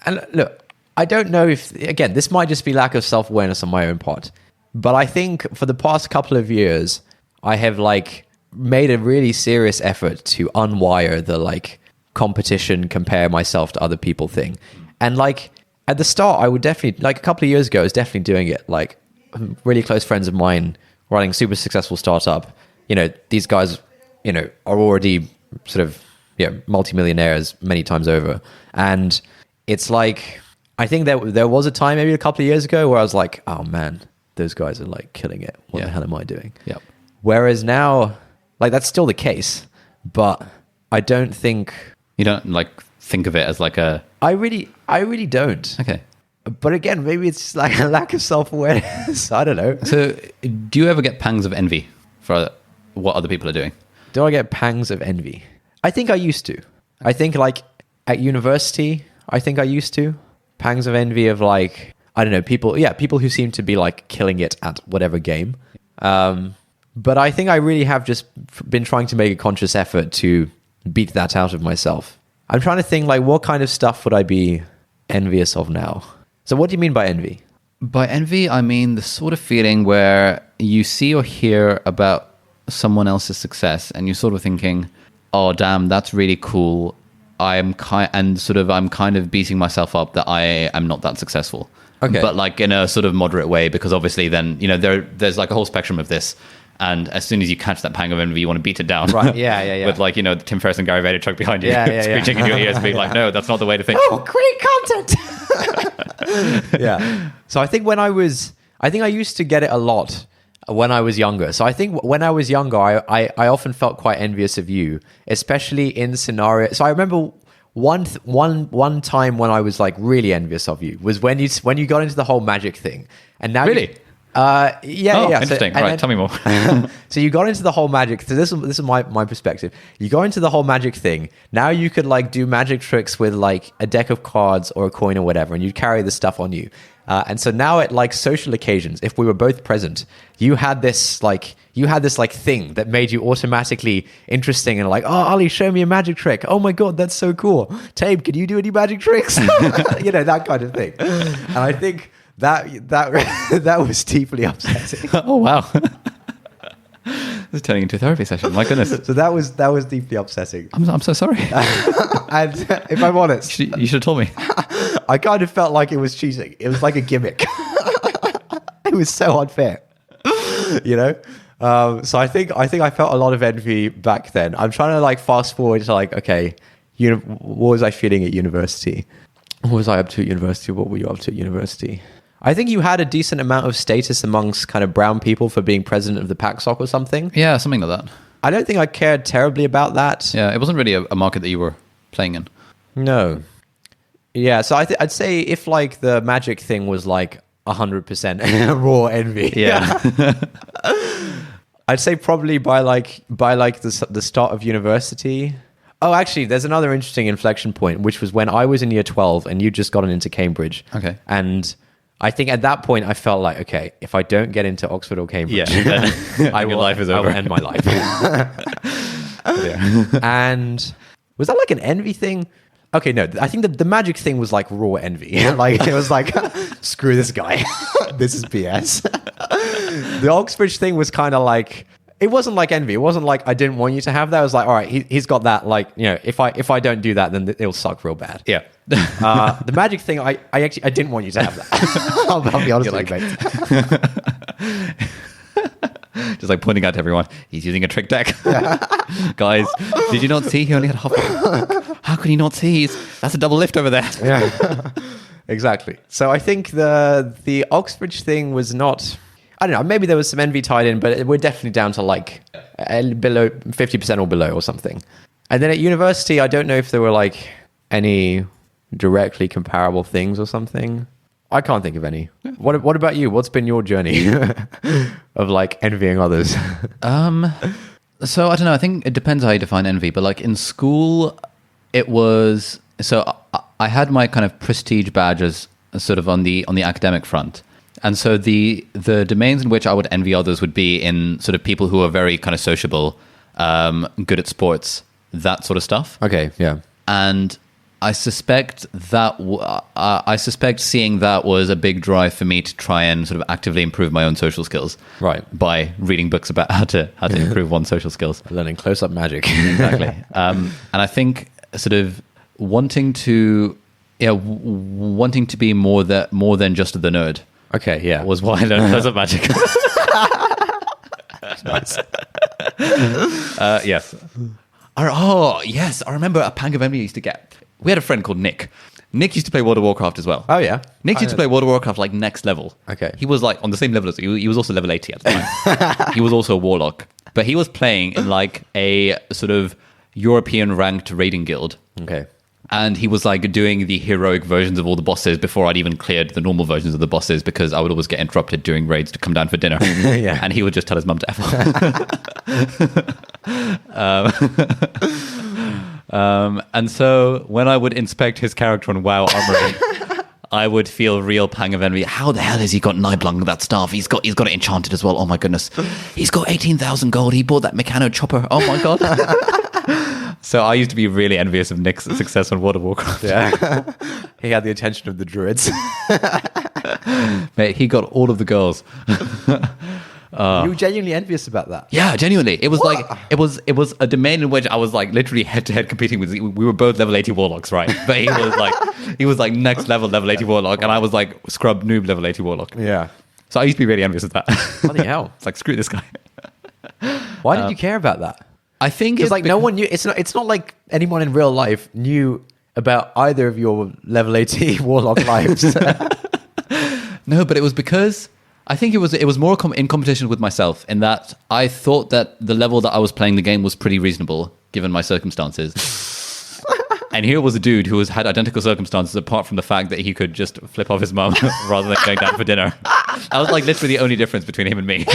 S2: And look, I don't know if, again, this might just be lack of self-awareness on my own part, but I think for the past couple of years, I have like made a really serious effort to unwire the like competition, compare myself to other people thing. And like at the start, I would definitely, like a couple of years ago, I was definitely doing it. Like really close friends of mine running a super successful startup. These guys, are already sort of, multimillionaires many times over. And it's like, I think there was a time maybe a couple of years ago where I was like, oh man, those guys are like killing it. What the hell am I doing?
S1: Yep.
S2: Whereas now, like that's still the case, but I don't think...
S1: You don't like think of it as like a...
S2: I really don't.
S1: Okay.
S2: But again, maybe it's just like a lack of self-awareness. I don't know.
S1: So do you ever get pangs of envy for what other people are doing?
S2: Do I get pangs of envy? I think I used to. I think like at university, I think I used to. Pangs of envy of like, I don't know, people who seem to be like killing it at whatever game. But I think I really have just been trying to make a conscious effort to beat that out of myself. I'm trying to think like, what kind of stuff would I be envious of now? So what do you mean by envy?
S1: By envy, I mean the sort of feeling where you see or hear about someone else's success and you're sort of thinking, oh, damn, that's really cool. I'm kind of beating myself up that I am not that successful. Okay. But like in a sort of moderate way, because obviously then, there's like a whole spectrum of this. And as soon as you catch that pang of envy, you want to beat it down.
S2: Right. Yeah.
S1: With like, Tim Ferriss and Gary Vaynerchuk behind you, screeching in your ears and being like, no, that's not the way to think.
S2: Oh, great content. Yeah. So I think I used to get it a lot. when I was younger. So I think when I was younger, I often felt quite envious of you, especially in scenarios. So I remember one time when I was like really envious of you was when you got into the whole magic thing, and now
S1: Really?
S2: Yeah.
S1: Interesting.
S2: So,
S1: right, tell me more.
S2: so you got into the whole magic. So this is my perspective. You got into the whole magic thing. Now you could like do magic tricks with like a deck of cards or a coin or whatever, and you'd carry the stuff on you. And so now at like social occasions, if we were both present, you had this thing that made you automatically interesting and like, oh, Ali, show me a magic trick. Oh my God, that's so cool. Tabe, can you do any magic tricks? That kind of thing. And I think that was deeply upsetting.
S1: Oh, wow. This is turning into a therapy session. My goodness.
S2: So that was deeply upsetting.
S1: I'm so sorry.
S2: And if I'm honest,
S1: You should have told me.
S2: I kind of felt like it was cheating. It was like a gimmick. It was so unfair, So I think I felt a lot of envy back then. I'm trying to like fast forward to like, okay, what was I feeling at university? What was I up to at university? What were you up to at university? I think you had a decent amount of status amongst kind of brown people for being president of the PACSOC or something.
S1: Yeah, something like that.
S2: I don't think I cared terribly about that.
S1: Yeah, it wasn't really a market that you were playing in.
S2: No. Yeah, so I'd say if like the magic thing was like 100% raw envy.
S1: Yeah.
S2: I'd say probably by the start of university. Oh, actually, there's another interesting inflection point, which was when I was in year 12 and you just gotten into Cambridge.
S1: Okay.
S2: And I think at that point I felt like, okay, if I don't get into Oxford or Cambridge,
S1: your life is over.
S2: I will end my life.
S1: Yeah.
S2: And was that like an envy thing? Okay, no, I think the magic thing was like raw envy. Like it was like, screw this guy. This is BS. The Oxbridge thing was kind of like, it wasn't like envy. It wasn't like I didn't want you to have that. I was like, all right, he's got that. Like, if I don't do that, then it'll suck real bad.
S1: Yeah.
S2: The magic thing, I didn't want you to have that. I'll be honest with you, mate.
S1: Just like pointing out to everyone, he's using a trick deck. Guys, did you not see he only had half? How could he not see? That's a double lift over there.
S2: Yeah, exactly. So I think the Oxbridge thing was not. I don't know. Maybe there was some envy tied in, but we're definitely down to like below 50% or below or something. And then at university, I don't know if there were like any directly comparable things or something. I can't think of any. Yeah. What about you? What's been your journey of like envying others?
S1: So I don't know. I think it depends how you define envy. But like in school, it was so I had my kind of prestige badges sort of on the academic front. And so the domains in which I would envy others would be in sort of people who are very kind of sociable, good at sports, that sort of stuff.
S2: Okay, yeah.
S1: And I suspect seeing that was a big drive for me to try and sort of actively improve my own social skills.
S2: Right.
S1: By reading books about how to improve one's social skills.
S2: Learning close-up magic.
S1: Exactly. And I think sort of wanting to be more than just the nerd.
S2: Okay, yeah.
S1: Was why I learned close-up magic.
S2: Nice.
S1: Yes. Yes. I remember a pang of envy I used to get. We had a friend called Nick. Nick used to play World of Warcraft as well.
S2: Oh, yeah?
S1: Nick used to play World of Warcraft like next level.
S2: Okay.
S1: He was like on the same level as he was also level 80 at the time. He was also a warlock. But he was playing in like a sort of European ranked raiding guild.
S2: Okay.
S1: And he was like doing the heroic versions of all the bosses before I'd even cleared the normal versions of the bosses because I would always get interrupted during raids to come down for dinner.
S2: Yeah.
S1: And he would just tell his mum to F off. And so when I would inspect his character on WoW Armory, I would feel real pang of envy. How the hell has he got Niblung, that staff? He's got it enchanted as well. Oh my goodness. He's got 18,000 gold. He bought that Meccano chopper. Oh my God. So I used to be really envious of Nick's success on World of Warcraft.
S2: Yeah. He had the attention of the druids.
S1: Mate, he got all of the girls.
S2: You were genuinely envious about that?
S1: Yeah, genuinely. It was like it was a domain in which I was like literally head to head competing with. We were both level 80 warlocks, right? But he was like next level 80 warlock, and I was like scrub noob level 80 warlock.
S2: Yeah.
S1: So I used to be really envious of that.
S2: Bloody hell!
S1: It's like screw this guy.
S2: Why did you care about that?
S1: I think
S2: it's like no one knew. It's not like anyone in real life knew about either of your level 80 warlock lives.
S1: No, but it was because I think it was more in competition with myself, in that I thought that the level that I was playing the game was pretty reasonable given my circumstances. And here was a dude who had identical circumstances, apart from the fact that he could just flip off his mum rather than going down for dinner. I was like literally the only difference between him and me.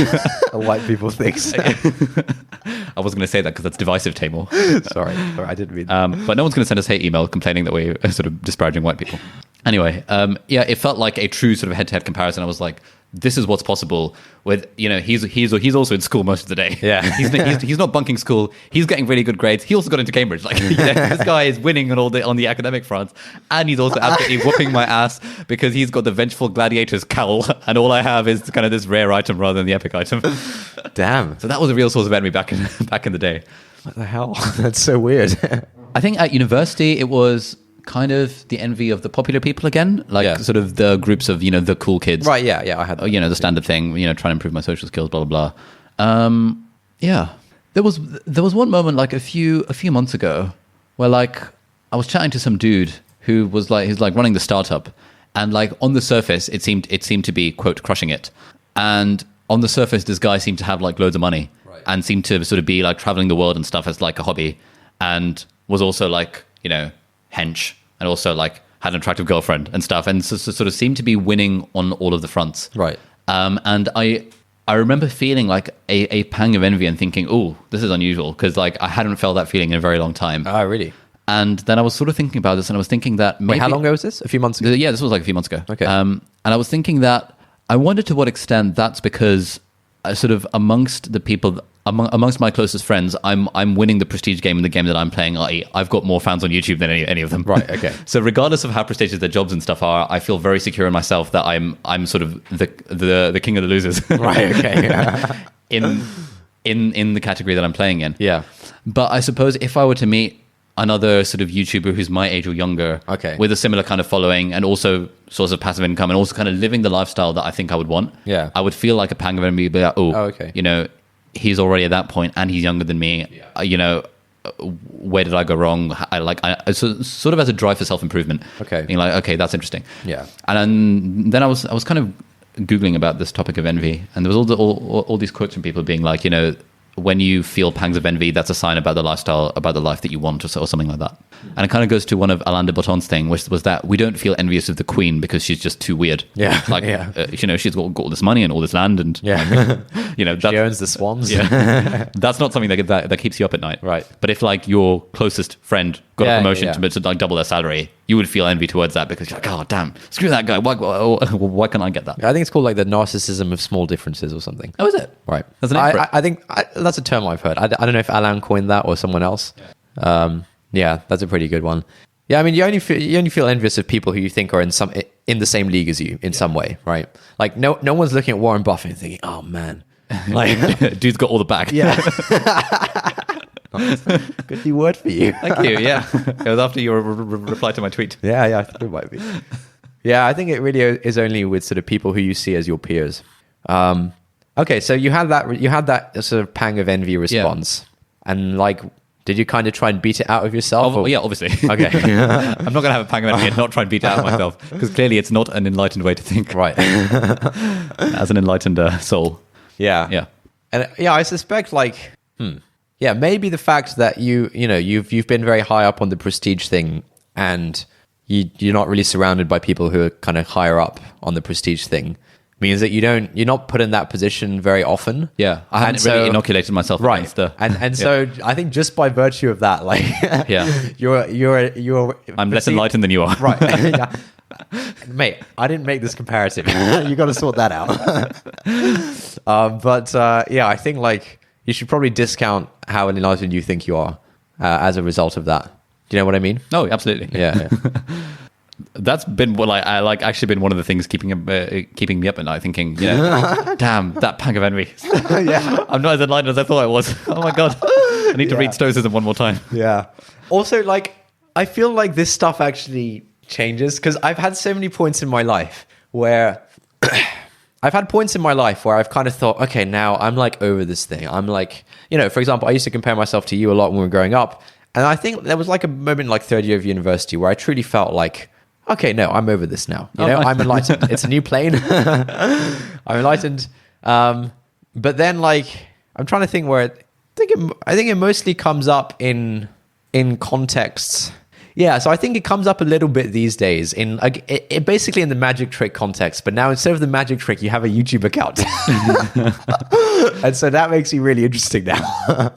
S2: White people thinks.
S1: I wasn't going to say that because that's divisive, Tamor.
S2: Sorry, I didn't mean that.
S1: But no one's going to send us hate email complaining that we're sort of disparaging white people. Anyway, yeah, it felt like a true sort of head-to-head comparison. I was like, this is what's possible with, he's also in school most of the day.
S2: Yeah.
S1: he's not bunking school. He's getting really good grades. He also got into Cambridge. Like, this guy is winning on the academic front, and he's also absolutely whooping my ass because he's got the vengeful gladiator's cowl, and all I have is kind of this rare item rather than the epic item.
S2: Damn.
S1: So that was a real source of envy back in the day.
S2: What the hell? That's so weird.
S1: I think at university it was kind of the envy of the popular people again, like sort of the groups of, the cool kids.
S2: Right, yeah, I had that.
S1: The standard thing, trying to improve my social skills, blah, blah, blah. Yeah. There was one moment like a few months ago where like I was chatting to some dude who was like, he's like running the startup, and like on the surface it seemed to be, quote, crushing it. And on the surface this guy seemed to have like loads of money, right, and seemed to sort of be like traveling the world and stuff as like a hobby, and was also like, hench, and also like had an attractive girlfriend and stuff, and so sort of seemed to be winning on all of the fronts.
S2: Right.
S1: And I remember feeling like a pang of envy and thinking, oh, this is unusual, because like I hadn't felt that feeling in a very long time.
S2: Oh, really?
S1: And then I was sort of thinking about this, and I was thinking that maybe...
S2: Wait, how long ago was this? A few months ago?
S1: Yeah, this was like a few months ago.
S2: Okay.
S1: And I was thinking that I wonder to what extent that's because sort of amongst the people... Amongst my closest friends, I'm winning the prestige game in the game that I'm playing. I've got more fans on YouTube than any of them.
S2: Right. Okay.
S1: So regardless of how prestigious their jobs and stuff are, I feel very secure in myself that I'm sort of the king of the losers.
S2: Right. Okay.
S1: in the category that I'm playing in.
S2: Yeah.
S1: But I suppose if I were to meet another sort of YouTuber who's my age or younger,
S2: okay,
S1: with a similar kind of following and also source of passive income and also kind of living the lifestyle that I think I would want,
S2: yeah,
S1: I would feel like a pang of envy. Be like,
S2: okay,
S1: he's already at that point and he's younger than me. Yeah. Where did I go wrong? Sort of as a drive for self-improvement.
S2: Okay.
S1: Being like, okay, that's interesting.
S2: Yeah.
S1: And then I was kind of Googling about this topic of envy, and there was all these quotes from people being like, when you feel pangs of envy, that's a sign about the lifestyle, about the life that you want, or something like that. And it kind of goes to one of Alain de Botton's thing, which was that we don't feel envious of the queen because she's just too weird.
S2: Yeah.
S1: Like, she's got all this money and all this land, and
S2: she owns the swans.
S1: Yeah. That's not something that keeps you up at night.
S2: Right.
S1: But if like your closest friend got a promotion to like double their salary, you would feel envy towards that because you're like, oh damn, screw that guy. Why can't I get that?
S2: I think it's called like the narcissism of small differences or something.
S1: Oh, is it?
S2: Right.
S1: That's an name for it.
S2: I think that's a term I've heard. I don't know if Alain coined that or someone else. Yeah, that's a pretty good one. Yeah, I mean, you only feel envious of people who you think are in the same league as you in some way, right? Like no one's looking at Warren Buffett and thinking, oh man, like
S1: dude's got all the bag.
S2: Yeah. Nice. Good new word for you.
S1: Thank you. Yeah, it was after your reply to my tweet.
S2: Yeah, I think it might be. Yeah, I think it really is only with sort of people who you see as your peers. Okay, so you had that sort of pang of envy response, and like, did you kind of try and beat it out of yourself?
S1: Yeah, obviously.
S2: Okay.
S1: I'm not going to have a pang of envy and not try and beat it out of myself, because clearly it's not an enlightened way to think.
S2: Right.
S1: As an enlightened soul.
S2: Yeah. Yeah. And I suspect like, yeah, maybe the fact that you've been very high up on the prestige thing, and you're not really surrounded by people who are kind of higher up on the prestige thing, means that you're not put in that position very often.
S1: Yeah, I hadn't really inoculated myself against the...
S2: And so I think just by virtue of that, like, you're
S1: I'm less enlightened than you are.
S2: Right. Yeah. Mate, I didn't make this comparative. You got to sort that out. I think like you should probably discount how enlightened you think you are as a result of that. Do you know what I mean?
S1: Oh, absolutely.
S2: Yeah.
S1: That's been actually been one of the things keeping me up at night, thinking, damn, that pang of envy.
S2: Yeah,
S1: I'm not as enlightened as I thought I was. Oh my god, I need to read Stoicism one more time.
S2: Yeah. Also, like, I feel like this stuff actually changes because I've had so many points in my life where I've kind of thought, okay, now I'm like over this thing. I'm like, for example, I used to compare myself to you a lot when we were growing up, and I think there was like a moment like third year of university where I truly felt like, okay, no, I'm over this now. You
S1: Oh,
S2: know,
S1: nice.
S2: I'm enlightened. It's a new plane. I'm enlightened. But then, like, I'm trying to think where I think it mostly comes up in contexts. Yeah, so I think it comes up a little bit these days in like it basically in the magic trick context. But now instead of the magic trick, you have a YouTube account, and so that makes you really interesting now.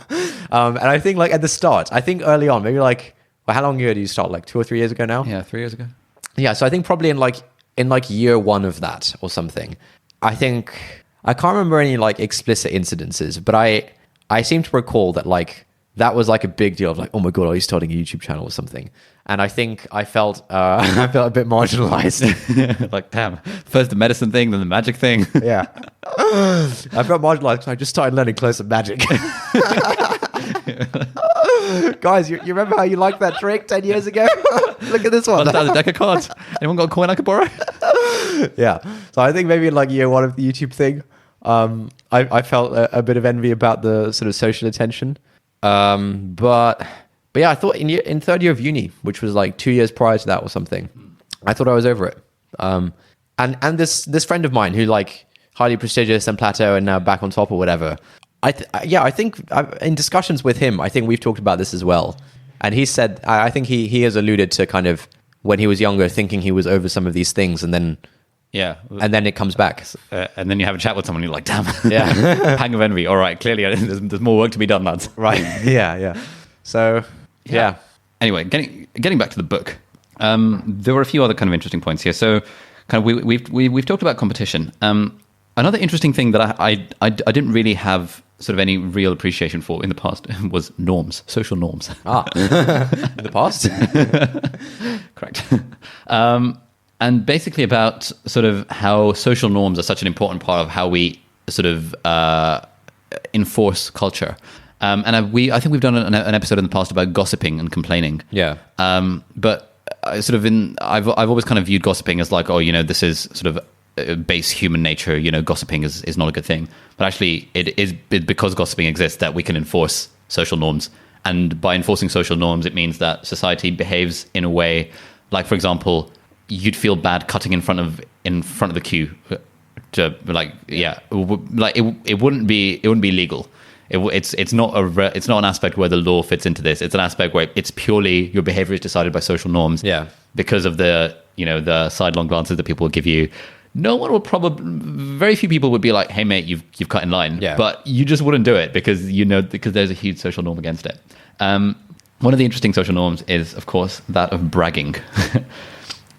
S2: And I think like at the start, I think early on, maybe like well, how long ago did you start? Like 2 or 3 years ago now?
S1: Yeah, 3 years ago.
S2: Yeah, so I think probably in year one of that or something. I think I can't remember any like explicit incidences, but I seem to recall that like that was like a big deal of like, oh my God, are you starting a YouTube channel or something? And I think I felt I felt a bit marginalized.
S1: Like, damn, first the medicine thing, then the magic thing.
S2: Yeah. I felt marginalized because I just started learning close-up magic. Guys, you remember how you liked that trick 10 years ago? Look at this one.
S1: Bust out the deck of cards. Anyone got a coin I could borrow?
S2: Yeah. So I think maybe in like year one of the YouTube thing, I felt a bit of envy about the sort of social attention. But yeah, I thought in third year of uni, which was like 2 years prior to that or something, I thought I was over it. And this friend of mine who like highly prestigious and plateau and now back on top or whatever. I think in discussions with him, I think we've talked about this as well. And he said, I think he has alluded to kind of when he was younger, thinking he was over some of these things, and then it comes back.
S1: And then you have a chat with someone, you're like, damn,
S2: Yeah.
S1: pang of envy. All right, clearly there's more work to be done, lads.
S2: Right. Yeah. So, yeah.
S1: Anyway, getting back to the book, there were a few other kind of interesting points here. So, kind of we've talked about competition. Another interesting thing that I didn't really have sort of any real appreciation for in the past was norms, social norms.
S2: In the past?
S1: Correct. And basically about sort of how social norms are such an important part of how we sort of enforce culture. And I think we've done an episode in the past about gossiping and complaining.
S2: Yeah.
S1: But I've always kind of viewed gossiping as like, oh, you know, this is sort of base human nature. You know, gossiping is not a good thing. But actually, it is because gossiping exists that we can enforce social norms. And by enforcing social norms, it means that society behaves in a way, like, for example, you'd feel bad cutting in front of the queue. It wouldn't be legal. It's not an aspect where the law fits into this. It's an aspect where it's purely your behavior is decided by social norms.
S2: Yeah.
S1: Because of the sidelong glances that people will give you. Very few people would be like, "Hey mate, you've cut in line."
S2: Yeah.
S1: But you just wouldn't do it because there's a huge social norm against it. One of the interesting social norms is, of course, that of bragging.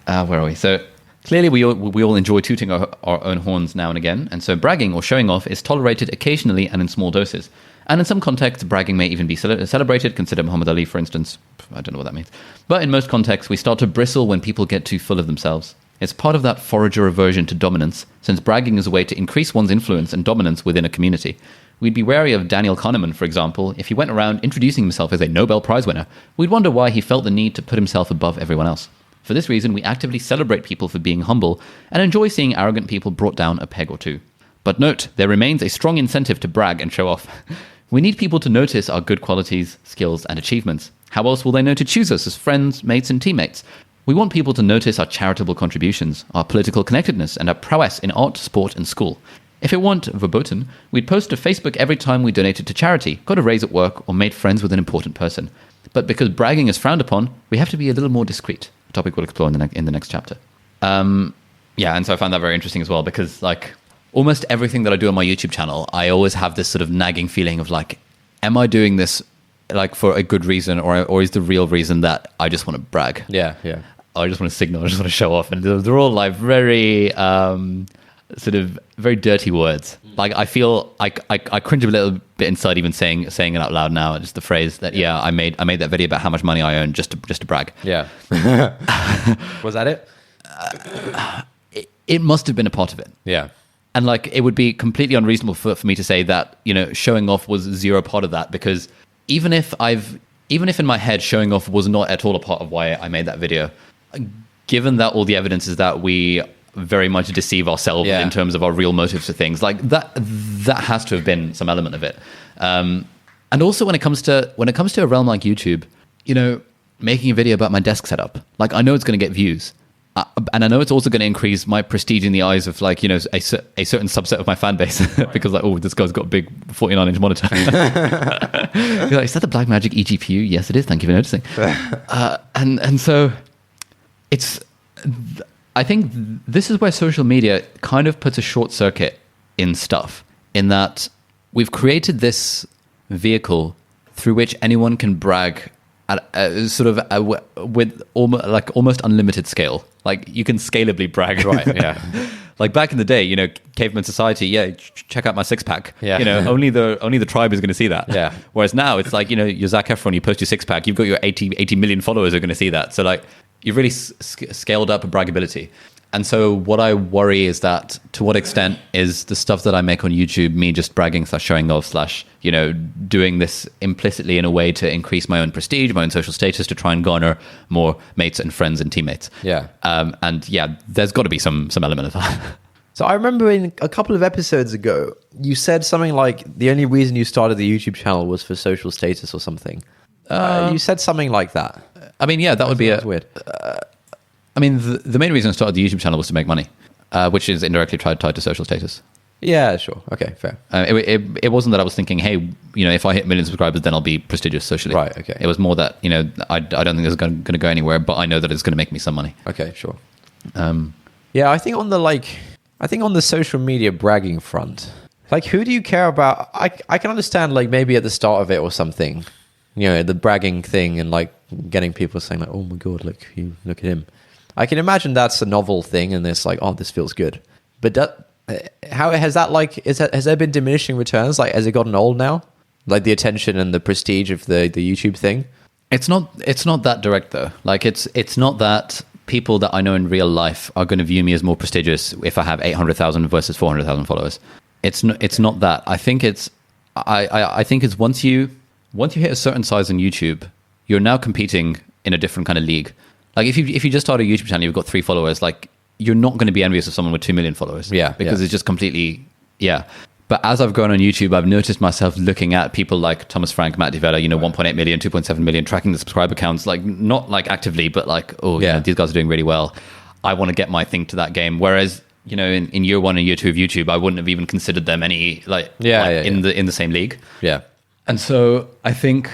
S1: Where are we? So clearly we all enjoy tooting our own horns now and again, and so bragging or showing off is tolerated occasionally and in small doses. And in some contexts, bragging may even be celebrated. Consider Muhammad Ali, for instance. I don't know what that means. But in most contexts, we start to bristle when people get too full of themselves. It's part of that forager aversion to dominance, since bragging is a way to increase one's influence and dominance within a community. We'd be wary of Daniel Kahneman, for example. If he went around introducing himself as a Nobel Prize winner, we'd wonder why he felt the need to put himself above everyone else. For this reason, we actively celebrate people for being humble and enjoy seeing arrogant people brought down a peg or two. But note, there remains a strong incentive to brag and show off. We need people to notice our good qualities, skills, and achievements. How else will they know to choose us as friends, mates, and teammates? We want people to notice our charitable contributions, our political connectedness, and our prowess in art, sport, and school. If it weren't verboten, we'd post to Facebook every time we donated to charity, got a raise at work, or made friends with an important person. But because bragging is frowned upon, we have to be a little more discreet. A topic we'll explore in the next chapter. And so I found that very interesting as well, because like almost everything that I do on my YouTube channel, I always have this sort of nagging feeling of like, am I doing this like for a good reason, or is the real reason that I just want to brag?
S2: Yeah.
S1: I just want to signal, I just want to show off. And they're all like very sort of very dirty words. Like I feel I cringe a little bit inside even saying it out loud now. Just the phrase that I made that video about how much money I own just to brag.
S2: Yeah. Was that it?
S1: It must have been a part of it.
S2: Yeah.
S1: And like it would be completely unreasonable for me to say that, you know, showing off was zero part of that, because even if in my head showing off was not at all a part of why I made that video, given that all the evidence is that we very much deceive ourselves in terms of our real motives for things, like that has to have been some element of it. And also when it comes to a realm like YouTube, you know, making a video about my desk setup, like I know it's going to get views, and I know it's also going to increase my prestige in the eyes of like, a certain subset of my fan base because like, oh, this guy's got a big 49-inch monitor. You're like, is that the Blackmagic eGPU? Yes, it is. Thank you for noticing. And so I think this is where social media kind of puts a short circuit in stuff, in that we've created this vehicle through which anyone can brag at with almost unlimited scale. Like you can scalably brag,
S2: right? Yeah.
S1: Like back in the day, caveman society. Yeah, check out my six pack.
S2: Yeah.
S1: Only the tribe is going to see that.
S2: Yeah.
S1: Whereas now it's like you're Zac Efron. You post your six pack. You've got your 80 million followers are going to see that. So like you've really scaled up a braggability. And so what I worry is that to what extent is the stuff that I make on YouTube me just bragging / showing off / doing this implicitly in a way to increase my own prestige, my own social status, to try and garner more mates and friends and teammates.
S2: Yeah.
S1: And yeah, there's got to be some element of that.
S2: So I remember in a couple of episodes ago, you said something like the only reason you started the YouTube channel was for social status or something. You said something like that.
S1: I mean, yeah, that would be
S2: weird.
S1: I mean, the main reason I started the YouTube channel was to make money, which is indirectly tied to social status.
S2: Yeah, sure. Okay, fair.
S1: It wasn't that I was thinking, hey, if I hit 1 million subscribers, then I'll be prestigious socially.
S2: Right, okay.
S1: It was more that, I don't think this is going to go anywhere, but I know that it's going to make me some money.
S2: Okay, sure. Yeah, I think on the social media bragging front, like who do you care about? I can understand like maybe at the start of it or something, the bragging thing and like getting people saying like, oh my God, look at him. I can imagine that's a novel thing, and it's like, oh, this feels good. But how has that has there been diminishing returns? Like, has it gotten old now? Like the attention and the prestige of the YouTube thing?
S1: It's not that direct though. Like it's not that people that I know in real life are going to view me as more prestigious if I have 800,000 versus 400,000 followers. It's not that. I think it's once you hit a certain size on YouTube, you're now competing in a different kind of league. Like if you just start a YouTube channel, you've got 3 followers, like you're not going to be envious of someone with 2 million followers.
S2: Yeah.
S1: Because it's just completely, yeah. But as I've grown on YouTube, I've noticed myself looking at people like Thomas Frank, Matt Devella, 1.8 million, 2.7 million, tracking the subscriber counts, like not like actively, but like, these guys are doing really well. I want to get my thing to that game. Whereas, in year 1 and year 2 of YouTube, I wouldn't have even considered them any in the same league.
S2: Yeah.
S1: And so I think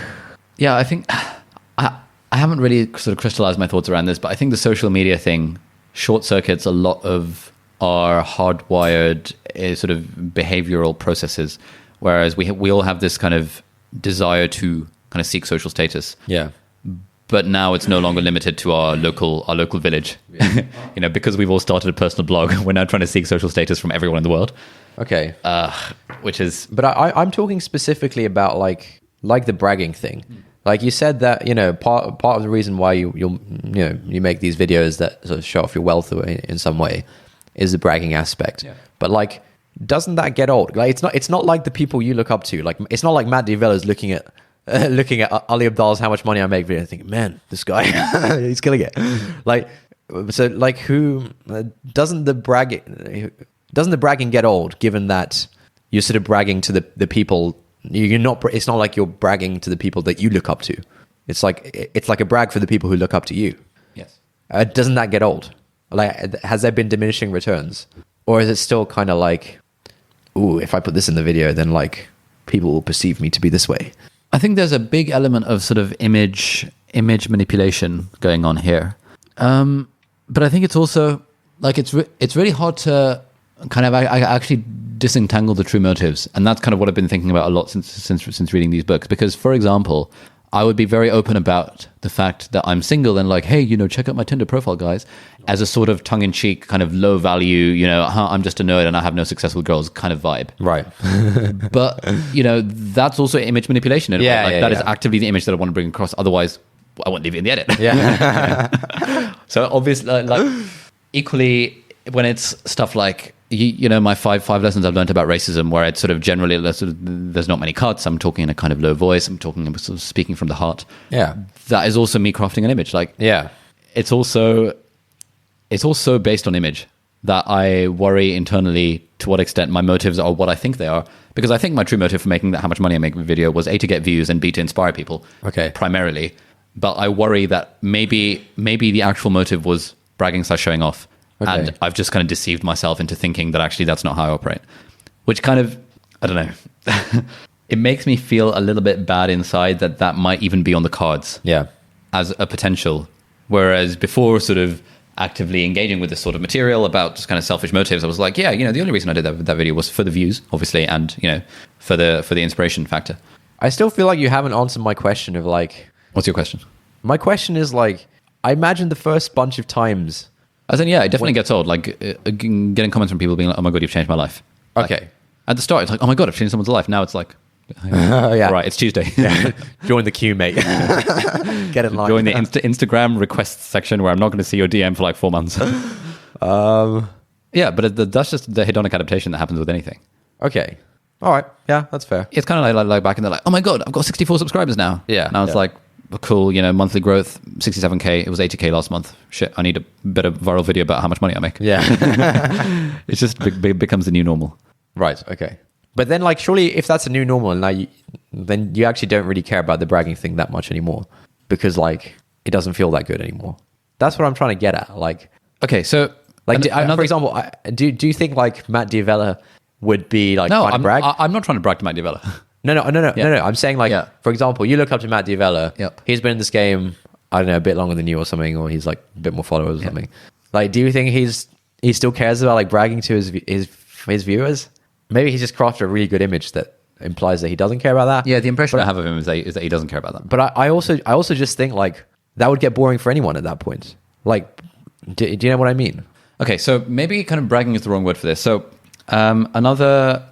S1: I haven't really sort of crystallized my thoughts around this, but I think the social media thing short circuits a lot of our hardwired sort of behavioral processes, whereas we all have this kind of desire to kind of seek social status.
S2: Yeah.
S1: But now it's no longer limited to our local village. Yeah. Because we've all started a personal blog, we're now trying to seek social status from everyone in the world.
S2: Okay.
S1: Which is...
S2: But I'm talking specifically about like the bragging thing. Like you said that, part of the reason why you make these videos that sort of show off your wealth in some way is the bragging aspect. Yeah. But like, doesn't that get old? Like it's not like the people you look up to. Like it's not like Matt Devella's looking at Ali Abdal's how much money I make video, thinking, man, this guy, he's killing it. Like, so like who doesn't the bragging get old? Given that you're sort of bragging to the people. You're not. It's not like you're bragging to the people that you look up to. It's like a brag for the people who look up to you.
S1: Yes.
S2: Doesn't that get old? Like, has there been diminishing returns, or is it still kind of like, ooh, if I put this in the video, then like people will perceive me to be this way?
S1: I think there's a big element of sort of image manipulation going on here, but I think it's also like it's really hard to kind of I actually disentangle the true motives, and that's kind of what I've been thinking about a lot since reading these books. Because, for example, I would be very open about the fact that I'm single and like, hey, check out my Tinder profile, guys, as a sort of tongue-in-cheek kind of low value, I'm just a nerd and I have no success with girls kind of vibe.
S2: Right.
S1: But that's also image manipulation. That is actively the image that I want to bring across. Otherwise, I won't leave it in the edit.
S2: Yeah.
S1: So obviously, like equally, when it's stuff like, my five lessons I've learned about racism, where it's sort of generally there's not many cuts. I'm talking in a kind of low voice. I'm talking sort of speaking from the heart.
S2: Yeah,
S1: that is also me crafting an image. Like,
S2: yeah,
S1: it's also based on image that I worry internally to what extent my motives are what I think they are. Because I think my true motive for making how much money I make with video was A, to get views, and B, to inspire people.
S2: Okay,
S1: primarily. But I worry that maybe the actual motive was bragging / showing off.
S2: Okay.
S1: And I've just kind of deceived myself into thinking that actually that's not how I operate, which kind of, I don't know. It makes me feel a little bit bad inside that might even be on the cards as a potential. Whereas before sort of actively engaging with this sort of material about just kind of selfish motives, I was like, yeah, the only reason I did that video was for the views, obviously, and, for the inspiration factor.
S2: I still feel like you haven't answered my question of like...
S1: What's your question?
S2: My question is like, I imagine the first bunch of times...
S1: As in, yeah, it definitely gets old. Like getting comments from people being like, "Oh my god, you've changed my life." Like,
S2: okay.
S1: At the start, it's like, "Oh my god, I've changed someone's life." Now it's like,
S2: yeah,
S1: right, it's Tuesday.
S2: Yeah. Join the queue, mate. Get in line.
S1: Join the Instagram requests section where I'm not going to see your DM for like 4 months. Yeah, but that's just the hedonic adaptation that happens with anything.
S2: Okay. All right. Yeah, that's fair.
S1: It's kind of like back in the like, "Oh my god, I've got 64 subscribers now."
S2: Yeah.
S1: Now it's like, cool, monthly growth, 67K. It was 80K last month. Shit, I need a better viral video about how much money I make.
S2: Yeah.
S1: It's just becomes the new normal.
S2: Right. Okay. But then, like, surely if that's a new normal, now then you actually don't really care about the bragging thing that much anymore, because like it doesn't feel that good anymore. That's what I'm trying to get at. Like,
S1: okay, so
S2: like for example, do you think like Matt D'Avella would be like trying to brag?
S1: I'm not trying to brag to Matt D'Avella.
S2: No. I'm saying like, for example, you look up to Matt D'Avella.
S1: Yep.
S2: He's been in this game, I don't know, a bit longer than you or something, or he's like a bit more followers or something. Like, do you think he still cares about like bragging to his viewers? Maybe he's just crafted a really good image that implies that he doesn't care about that.
S1: Yeah, the impression I have of him is that he doesn't care about that.
S2: But I also just think like that would get boring for anyone at that point. Like, do you know what I mean?
S1: Okay, so maybe kind of bragging is the wrong word for this. So another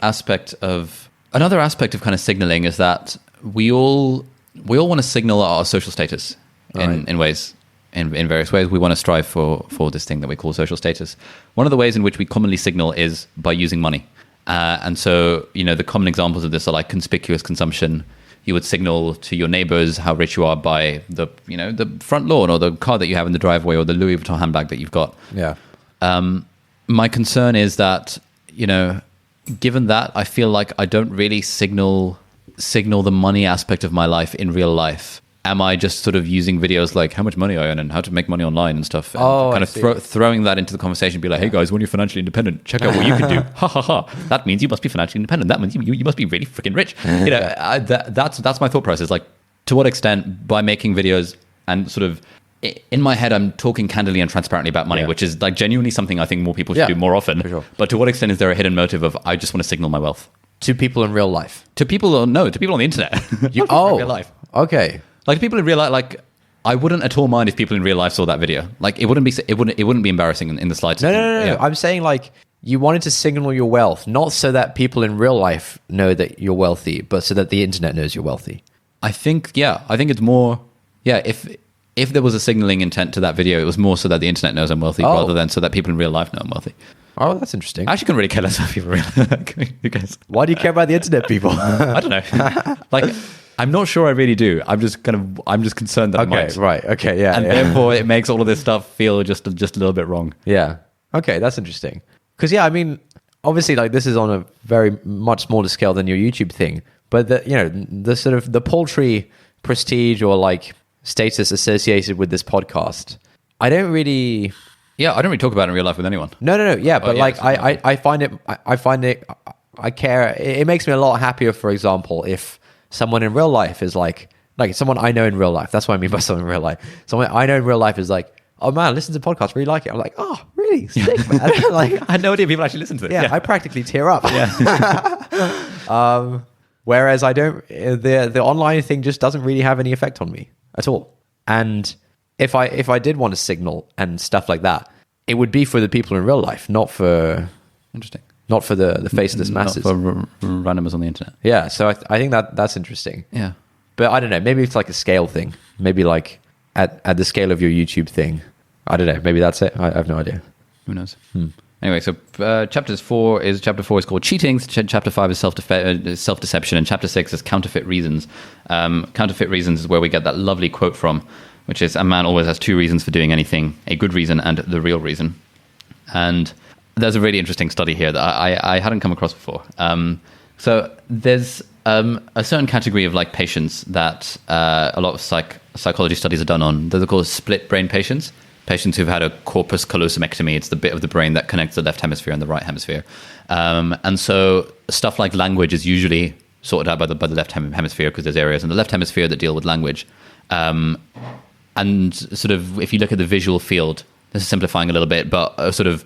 S1: aspect of kind of signaling is that we all want to signal our social status in ways. In various ways, we want to strive for this thing that we call social status. One of the ways in which we commonly signal is by using money. And so, the common examples of this are like conspicuous consumption. You would signal to your neighbors how rich you are by the front lawn or the car that you have in the driveway or the Louis Vuitton handbag that you've got.
S2: Yeah.
S1: My concern is that, given that, I feel like I don't really signal the money aspect of my life in real life. Am I just sort of using videos like how much money I earn and how to make money online and stuff? And kind of throwing that into the conversation, be like, "Hey guys, when you're financially independent, check out what you can do." Ha ha ha. That means you must be financially independent. That means you must be really freaking rich. That's my thought process. Like, to what extent by making videos and sort of in my head, I'm talking candidly and transparently about money, which is like genuinely something I think more people should do more often. For sure. But to what extent is there a hidden motive of I just want to signal my wealth
S2: to people in real life?
S1: To people on the internet. In real life.
S2: Okay.
S1: Like people in real life, like I wouldn't at all mind if people in real life saw that video. Like it wouldn't be embarrassing in the slightest.
S2: No. I'm saying like you wanted to signal your wealth, not so that people in real life know that you're wealthy, but so that the internet knows you're wealthy.
S1: I think it's more. Yeah, if there was a signaling intent to that video, it was more so that the internet knows I'm wealthy rather than so that people in real life know I'm wealthy.
S2: Oh, that's interesting.
S1: I actually couldn't really care less about people in real life. Who cares?
S2: Why do you care about the internet, people?
S1: I don't know. Like. I'm not sure I really do. I'm just concerned that I might.
S2: Right. Okay. Yeah.
S1: And therefore, it makes all of this stuff feel just a little bit wrong.
S2: Yeah. Okay. That's interesting. Because I mean, obviously, like this is on a very much smaller scale than your YouTube thing, but the sort of the paltry prestige or like status associated with this podcast, I don't really talk about it in real life with anyone. No. Yeah, but I find it. I care. It makes me a lot happier, for example, if someone in real life is like someone I know in real life. That's what I mean by someone in real life. Someone I know in real life is like, "Oh man, listen to the podcast, really like it." I'm like, "Oh, really? Sick, man." Like,
S1: I had no idea people actually listen to it.
S2: Yeah, I practically tear up. Yeah. Whereas I don't. The online thing just doesn't really have any effect on me at all. And if I did want to signal and stuff like that, it would be for the people in real life, not for the faceless masses.
S1: Not for randomers on the internet.
S2: Yeah, so I think that's interesting.
S1: Yeah.
S2: But I don't know, maybe it's like a scale thing. Maybe like at the scale of your YouTube thing. I don't know, maybe that's it. I have no idea.
S1: Who knows? Anyway, so chapter 4 is called Cheating, chapter 5 is self-deception, and chapter 6 is counterfeit reasons. Counterfeit reasons is where we get that lovely quote from, which is, "A man always has two reasons for doing anything, a good reason and the real reason." And there's a really interesting study here that I hadn't come across before. So there's a certain category of like patients that a lot of psychology studies are done on. They're called split brain patients. patients who've had a corpus callosumectomy. It's the bit of the brain that connects the left hemisphere and the right hemisphere. And so stuff like language is usually sorted out by the left hemisphere, because there's areas in the left hemisphere that deal with language. And sort of, if you look at the visual field, this is simplifying a little bit, but sort of,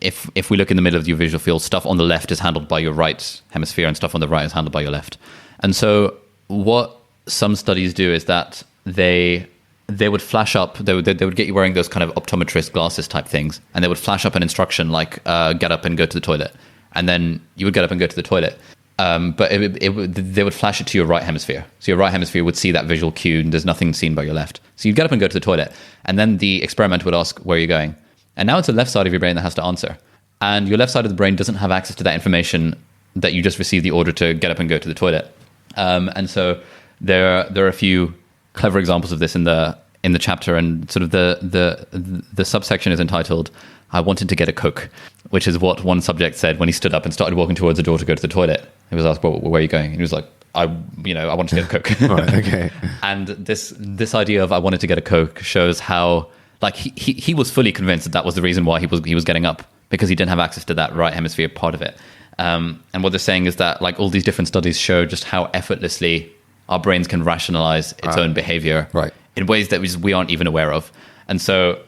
S1: if we look in the middle of your visual field, stuff on the left is handled by your right hemisphere and stuff on the right is handled by your left. And so what some studies do is that they would flash up, they would get you wearing those kind of optometrist glasses type things, and they would flash up an instruction like, get up and go to the toilet. And then you would get up and go to the toilet. But they would flash it to your right hemisphere. So your right hemisphere would see that visual cue, and there's nothing seen by your left. So you'd get up and go to the toilet, and then the experiment would ask, where are you going? And now it's the left side of your brain that has to answer. And your left side of the brain doesn't have access to that information that you just received the order to get up and go to the toilet. And so there are a few clever examples of this in the chapter, and sort of the subsection is entitled, I wanted to get a Coke, which is what one subject said when he stood up and started walking towards the door to go to the toilet. He was asked, well, where are you going? And he was like, I wanted to get a Coke.
S2: Right, okay.
S1: And this idea of I wanted to get a Coke shows how, like, he was fully convinced that was the reason why he was getting up, because he didn't have access to that right hemisphere part of it. And what they're saying is that, like, all these different studies show just how effortlessly our brains can rationalize its own behavior,
S2: right,
S1: in ways that we aren't even aware of. And so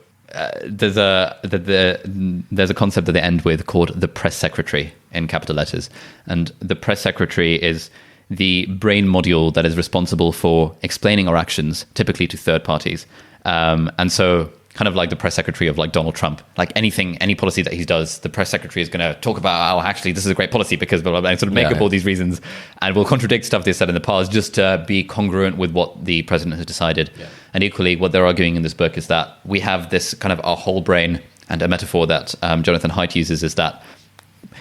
S1: there's a concept at the end with called the press secretary in capital letters. And the press secretary is the brain module that is responsible for explaining our actions, typically to third parties. And so kind of like the press secretary of like Donald Trump, like any policy that he does, the press secretary is going to talk about, oh, actually, this is a great policy because blah, blah, blah, and sort of make up all these reasons, and will contradict stuff they said in the past just to be congruent with what the president has decided. Yeah. And equally, what they're arguing in this book is that we have this kind of our whole brain, and a metaphor that Jonathan Haidt uses is that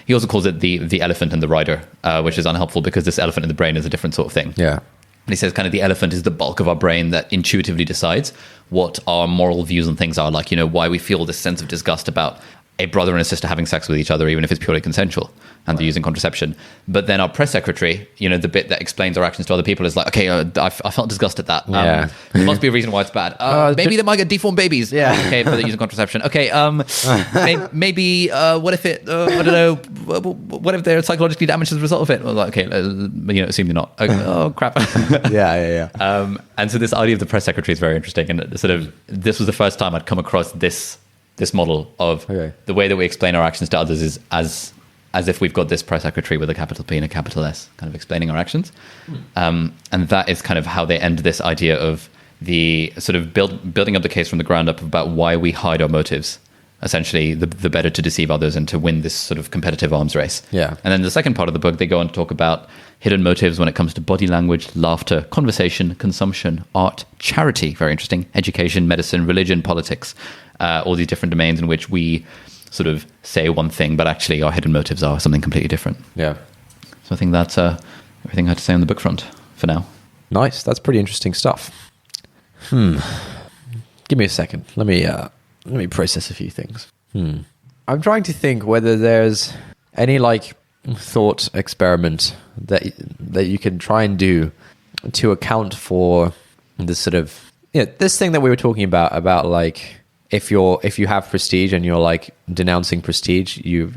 S1: he also calls it the elephant and the rider, which is unhelpful because this elephant in the brain is a different sort of thing.
S2: Yeah.
S1: And he says kind of the elephant is the bulk of our brain that intuitively decides what our moral views on things are, like, why we feel this sense of disgust about a brother and a sister having sex with each other, even if it's purely consensual, and they're using contraception. But then our press secretary, the bit that explains our actions to other people is like, okay, I felt disgust at that. There must be a reason why it's bad. Maybe they might get deformed babies. Yeah. Okay, but they're using contraception. Okay, maybe what if it, I don't know, what if they're psychologically damaged as a result of it? Well, like, okay, assume you're not. Okay, oh, crap.
S2: Yeah.
S1: And so this idea of the press secretary is very interesting. And sort of, this was the first time I'd come across this model of the way that we explain our actions to others is as if we've got this press secretary with a capital P and a capital S kind of explaining our actions. And that is kind of how they end this idea of the sort of building up the case from the ground up about why we hide our motives, essentially the better to deceive others and to win this sort of competitive arms race.
S2: Yeah.
S1: And then the second part of the book, they go on to talk about hidden motives when it comes to body language, laughter, conversation, consumption, art, charity, very interesting, education, medicine, religion, politics, all these different domains in which we sort of say one thing, but actually our hidden motives are something completely different.
S2: Yeah.
S1: So I think that's everything I had to say on the book front for now.
S2: Nice. That's pretty interesting stuff. Give me a second. Let me process a few things. I'm trying to think whether there's any like thought experiment that you can try and do to account for this sort of this thing that we were talking about like if you have prestige and you're like denouncing prestige, you're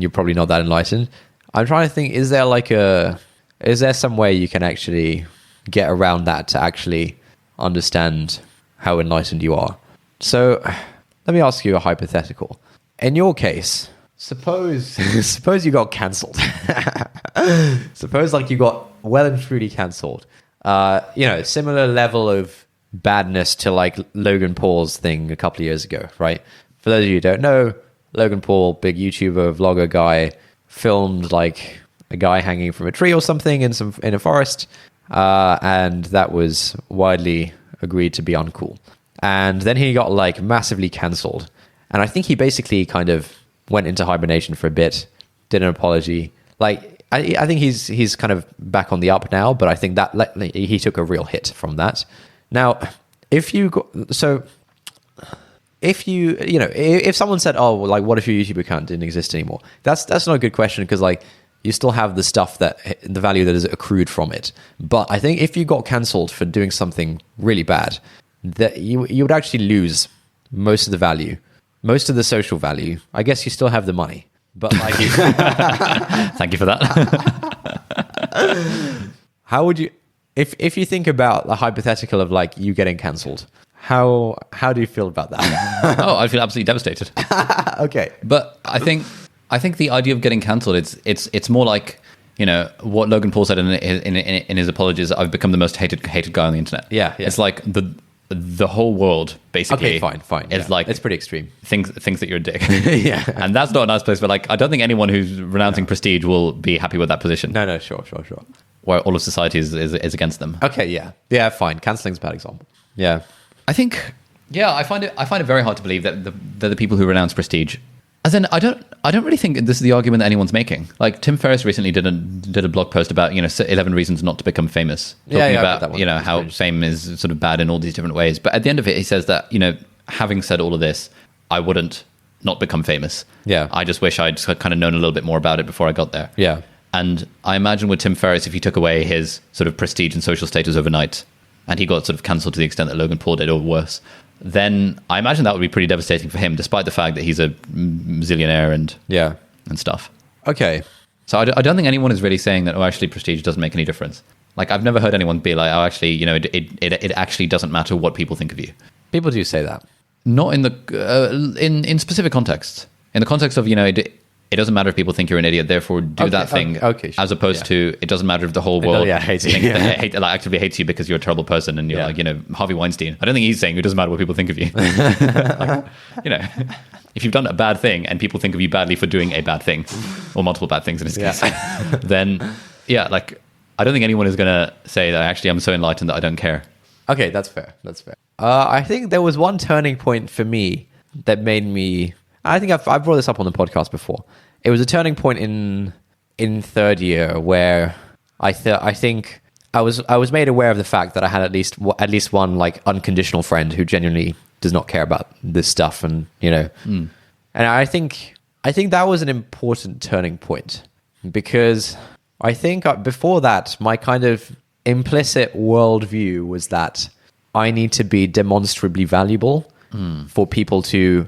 S2: probably not that enlightened. I'm trying to think, is there some way you can actually get around that to actually understand how enlightened you are? So let me ask you a hypothetical. In your case, suppose you got cancelled. Suppose like you got well and truly cancelled. Similar level of badness to like Logan Paul's thing a couple of years ago, right? For those of you who don't know, Logan Paul, big YouTuber, vlogger guy, filmed like a guy hanging from a tree or something in a forest, and that was widely agreed to be uncool. And then he got like massively cancelled, and I think he basically kind of went into hibernation for a bit, did an apology. Like I think he's kind of back on the up now, but I think that he took a real hit from that. Now, if someone said, oh, well, like, what if your YouTube account didn't exist anymore? That's not a good question, because like you still have the stuff the value that is accrued from it. But I think if you got cancelled for doing something really bad, that you would actually lose most of the value, most of the social value. I guess you still have the money, but like,
S1: Thank you for that.
S2: how would you, if you think about the hypothetical of like you getting cancelled, how do you feel about that?
S1: Oh, I feel absolutely devastated.
S2: Okay,
S1: But I think the idea of getting cancelled, it's more like, you know, what Logan Paul said in his apologies. I've become the most hated guy on the internet.
S2: Yeah.
S1: It's like the whole world basically.
S2: Okay, fine.
S1: It's
S2: Yeah.
S1: like
S2: it's pretty extreme.
S1: Thinks that you're a dick.
S2: Yeah.
S1: And that's not a nice place. But like, I don't think anyone who's renouncing prestige will be happy with that position.
S2: No, sure.
S1: Where all of society is against them.
S2: Okay, yeah, fine. Cancelling's a bad example. Yeah.
S1: I think, yeah, I find it very hard to believe that the people who renounce prestige. As in, I don't really think this is the argument that anyone's making. Like Tim Ferriss recently did a blog post about, you know, 11 reasons not to become famous, talking about, you know, how fame is sort of bad in all these different ways. But at the end of it, he says that, you know, having said all of this, I wouldn't not become famous.
S2: Yeah.
S1: I just wish I'd kind of known a little bit more about it before I got there.
S2: Yeah.
S1: And I imagine with Tim Ferriss, if he took away his sort of prestige and social status overnight, and he got sort of cancelled to the extent that Logan Paul did, or worse, then I imagine that would be pretty devastating for him, despite the fact that he's a zillionaire and stuff.
S2: Okay.
S1: So I don't think anyone is really saying that, oh, actually, prestige doesn't make any difference. Like, I've never heard anyone be like, oh, actually, you know, it actually doesn't matter what people think of you.
S2: People do say that.
S1: Not in the in specific contexts. In the context of, you know, it doesn't matter if people think you're an idiot, therefore do that thing.
S2: Okay, sure.
S1: As opposed to, it doesn't matter if the whole world
S2: hates you.
S1: actively hates you because you're a terrible person and you're like, you know, Harvey Weinstein. I don't think he's saying it doesn't matter what people think of you. Like, you know, if you've done a bad thing and people think of you badly for doing a bad thing, or multiple bad things in his case, then, yeah, like, I don't think anyone is going to say that actually I'm so enlightened that I don't care.
S2: Okay, that's fair. I think there was one turning point for me that made me... I think I've brought this up on the podcast before. It was a turning point in third year where I think I was made aware of the fact that I had at least one like unconditional friend who genuinely does not care about this stuff, and you know, and I think that was an important turning point, because I think before that my kind of implicit worldview was that I need to be demonstrably valuable for people to,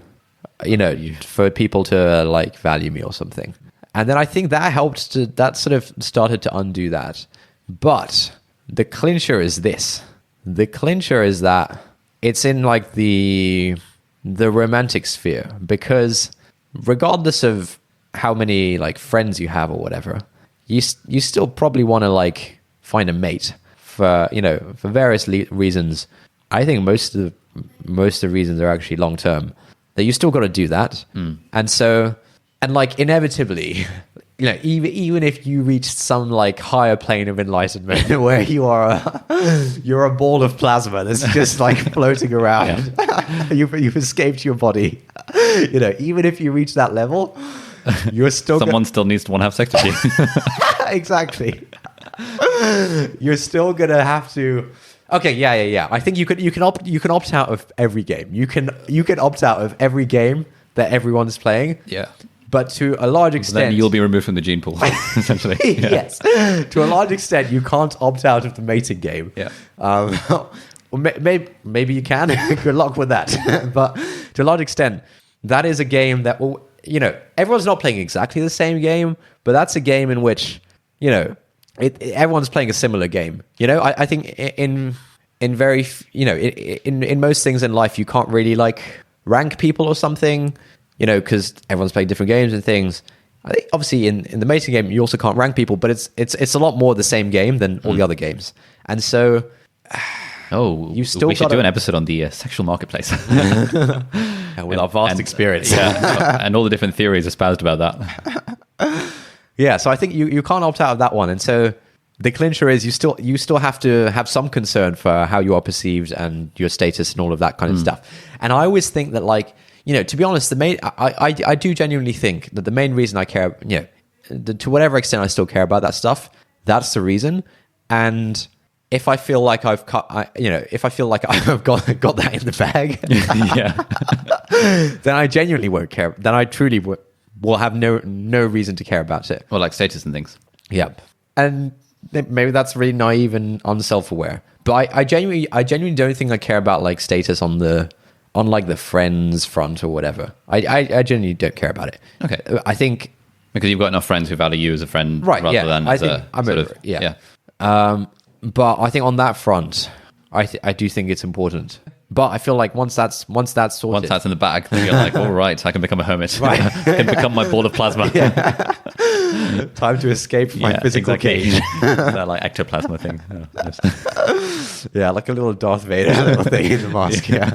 S2: you know, for people to like value me or something. And then I think that sort of started to undo that. But the clincher is this. The clincher is that it's in like the romantic sphere, because regardless of how many like friends you have or whatever, you still probably want to like find a mate for, you know, for various reasons. I think most of the reasons are actually long term. That you still got to do that. And so, and like inevitably, you know, even if you reach some like higher plane of enlightenment where you're a ball of plasma that's just like floating around, you've escaped your body. You know, even if you reach that level, you're still
S1: someone still needs to want to have sex with you.
S2: Exactly. You're still gonna have to. Okay, yeah. I think you can opt out of every game. You can opt out of every game that everyone's playing.
S1: Yeah.
S2: But to a large extent,
S1: then you'll be removed from the gene pool, essentially. Yeah.
S2: Yes. To a large extent, you can't opt out of the mating game.
S1: Yeah.
S2: Well, maybe you can. Good luck with that. But to a large extent, that is a game that will, you know, everyone's not playing exactly the same game, but that's a game in which, you know, everyone's playing a similar game. You know, I think in very, you know, in most things in life, you can't really like rank people or something, you know, because everyone's playing different games and things. I think obviously in the mating game, you also can't rank people, but it's a lot more the same game than all the other games. And so,
S1: we should do an episode on the sexual marketplace.
S2: With our vast experience.
S1: Yeah, and all the different theories espoused about that.
S2: Yeah, so I think you can't opt out of that one. And so the clincher is you still have to have some concern for how you are perceived and your status and all of that kind of stuff. And I always think that, like, you know, to be honest, I do genuinely think that the main reason I care, you know, to whatever extent I still care about that stuff, that's the reason. And if I feel like I've got that in the bag, then I genuinely won't care. Then I truly will have no reason to care about it.
S1: Or like status and things.
S2: Yep. And maybe that's really naive and unself-aware. But I genuinely don't think I care about like status on the on like the friends front or whatever, I genuinely don't care about it.
S1: Okay.
S2: I think
S1: Because you've got enough friends who value you as a friend,
S2: right,
S1: rather
S2: yeah.
S1: than
S2: I
S1: as
S2: think
S1: a
S2: I'm
S1: sort
S2: over
S1: of
S2: it, yeah. But I think on that front, I do think it's important. But I feel like once that's sorted,
S1: Once that's in the bag, then you're like, all right, I can become a hermit.
S2: Right.
S1: I can become my ball of plasma.
S2: time to escape from my physical cage.
S1: That like ectoplasma thing. Oh, yes.
S2: Yeah, like a little Darth Vader little thing in the mask. Yeah.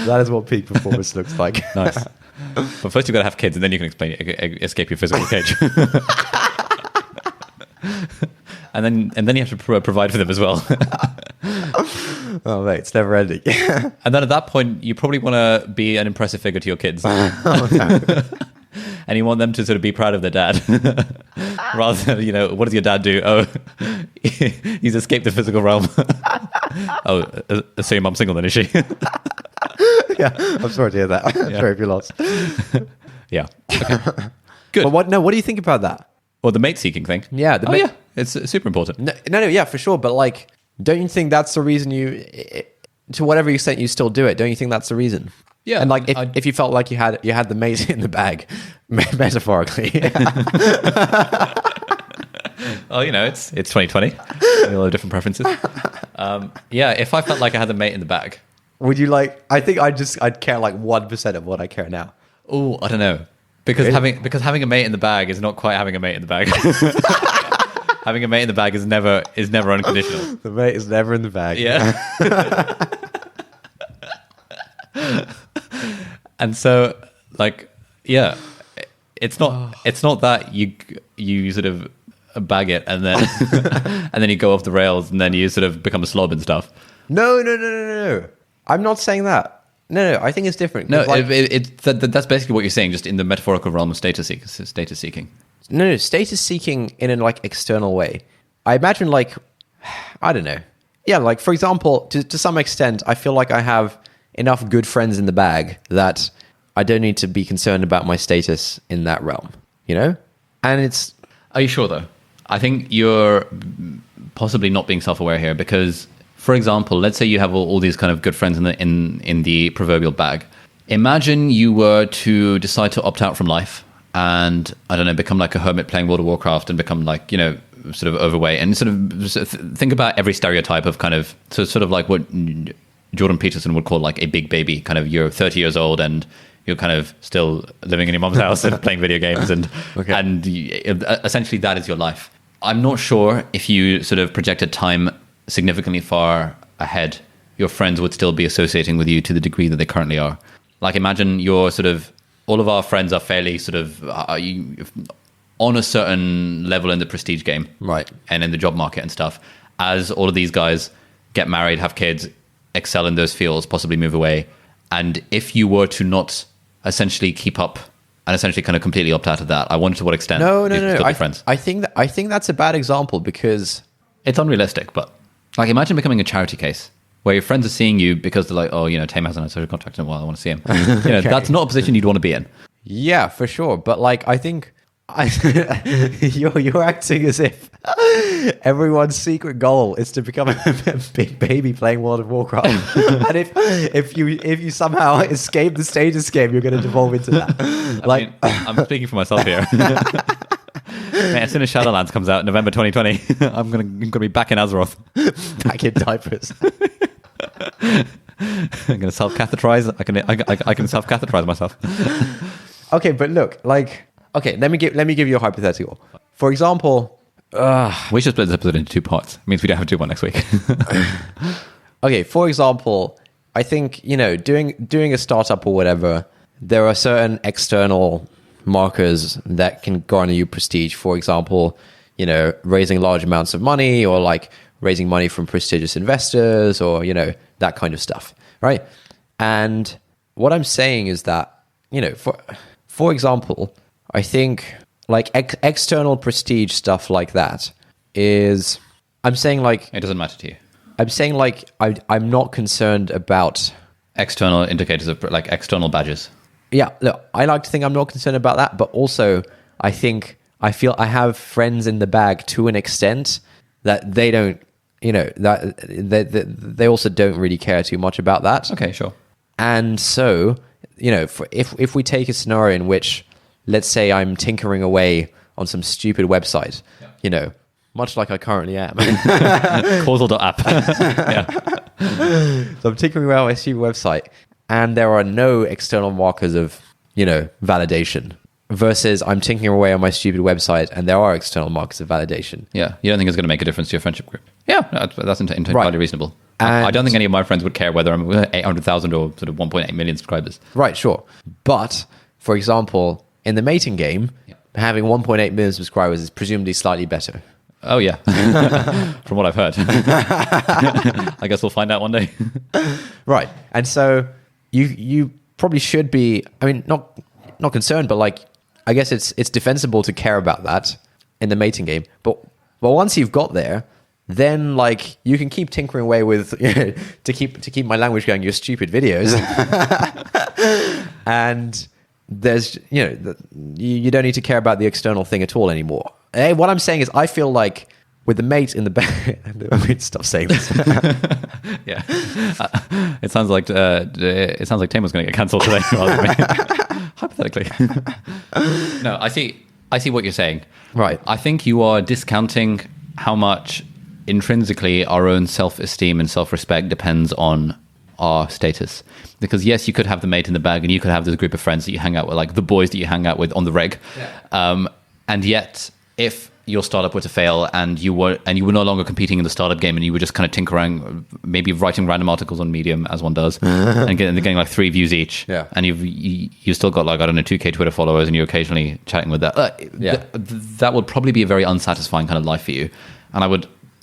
S2: That is what peak performance looks like.
S1: Nice. But first you've got to have kids, and then you can escape your physical cage. and then you have to provide for them as well.
S2: Oh mate, it's never ending.
S1: And then at that point, you probably want to be an impressive figure to your kids. And you want them to sort of be proud of their dad. Rather than, what does your dad do? Oh, he's escaped the physical realm. Oh, so your mom's single then, is she?
S2: Yeah, I'm sorry to hear that. Sorry if you lost.
S1: Yeah. Okay. Good.
S2: But what do you think about that?
S1: Or the mate seeking thing.
S2: Yeah.
S1: Yeah. It's super important.
S2: No, yeah, for sure. But like, don't you think that's the reason to whatever extent you still do it? Don't you think that's the reason?
S1: Yeah.
S2: And like, if you felt like you had the mate in the bag, metaphorically.
S1: Oh, it's 2020. We all have different preferences. Yeah. If I felt like I had the mate in the bag,
S2: would you like? I think I'd care like 1% of what I care now.
S1: Oh, I don't know. Because having a mate in the bag is not quite having a mate in the bag. Having a mate in the bag is never unconditional.
S2: The mate is never in the bag.
S1: Yeah. And so, like, yeah, it's not that you sort of bag it and then and then you go off the rails and then you sort of become a slob and stuff.
S2: No. I'm not saying that. No, I think it's different.
S1: No,
S2: like,
S1: that's basically what you're saying, just in the metaphorical realm of status seeking.
S2: No, status seeking in an like external way. I imagine like, I don't know. Yeah, like for example, to some extent, I feel like I have enough good friends in the bag that I don't need to be concerned about my status in that realm, And it's...
S1: Are you sure though? I think you're possibly not being self-aware here because, for example, let's say you have all these kind of good friends in the proverbial bag. Imagine you were to decide to opt out from life and, I don't know, become like a hermit playing World of Warcraft and become like, sort of overweight and sort of think about every stereotype of kind of, so sort of like what Jordan Peterson would call like a big baby, kind of you're 30 years old and you're kind of still living in your mom's house and playing video games and essentially that is your life. I'm not sure if you sort of projected time significantly far ahead, your friends would still be associating with you to the degree that they currently are. Like imagine you're sort of, all of our friends are fairly sort of on a certain level in the prestige game.
S2: Right.
S1: And in the job market and stuff. As all of these guys get married, have kids, excel in those fields, possibly move away. And if you were to not essentially keep up and essentially kind of completely opt out of that, I wonder to what extent
S2: no.
S1: still be friends.
S2: I think that's a bad example because
S1: it's unrealistic, but like imagine becoming a charity case where your friends are seeing you because they're like, oh, Tame hasn't had social contact in a while, I want to see him.
S2: Okay.
S1: That's not a position you'd want to be in.
S2: Yeah, for sure. But like, I think you're acting as if everyone's secret goal is to become a big baby playing World of Warcraft. And if you somehow escape the status game, you're going to devolve into that.
S1: I'm speaking for myself here. Man, as soon as Shadowlands comes out, November 2020, I'm gonna be back in Azeroth,
S2: back in diapers.
S1: I'm gonna self-catheterize. I can self-catheterize myself.
S2: Okay, but look, let me give you a hypothetical. For example,
S1: we should split this episode into two parts. It means we don't have to do one next week.
S2: Okay, for example, I think doing a startup or whatever, there are certain external markers that can garner you prestige. For example, raising large amounts of money or like raising money from prestigious investors or, that kind of stuff, right? And what I'm saying is that, for example, I think like external prestige stuff like that is, I'm saying like...
S1: It doesn't matter to you.
S2: I'm saying like, I'm not concerned about...
S1: External indicators of like external badges.
S2: Yeah, look, I like to think I'm not concerned about that, but also I feel I have friends in the bag to an extent that they don't that they also don't really care too much about that.
S1: Okay, sure.
S2: And so, if we take a scenario in which, let's say I'm tinkering away on some stupid website, much like I currently am.
S1: Causal.app. Yeah.
S2: So I'm tinkering away on my stupid website, and there are no external markers of, validation, versus I'm tinkering away on my stupid website and there are external markers of validation.
S1: Yeah. You don't think it's going to make a difference to your friendship group? Yeah, that's entirely reasonable. I don't think any of my friends would care whether I'm 800,000 or sort of 1.8 million subscribers.
S2: Right, sure. But, for example, in the mating game, having 1.8 million subscribers is presumably slightly better.
S1: Oh, yeah. From what I've heard. I guess we'll find out one day.
S2: Right. And so you probably should be, not concerned, but like, I guess it's defensible to care about that in the mating game. But once you've got there, then like you can keep tinkering away with to keep my language going, your stupid videos. And there's you don't need to care about the external thing at all anymore. What I'm saying is I feel like with the mate in the back, stop saying this.
S1: Yeah, it sounds like Tim was going to get cancelled today. Hypothetically. No, I see what you're saying.
S2: Right.
S1: I think you are discounting how much intrinsically our own self-esteem and self-respect depends on our status. Because yes, you could have the mate in the bag and you could have this group of friends that you hang out with, like the boys that you hang out with on the reg. Yeah. And yet, if your startup were to fail and you were no longer competing in the startup game and you were just kind of tinkering, maybe writing random articles on Medium as one does, and getting like 3 views each, and you've still got like, I don't know, 2K Twitter followers and you're occasionally chatting with that, that would probably be a very unsatisfying kind of life for you. And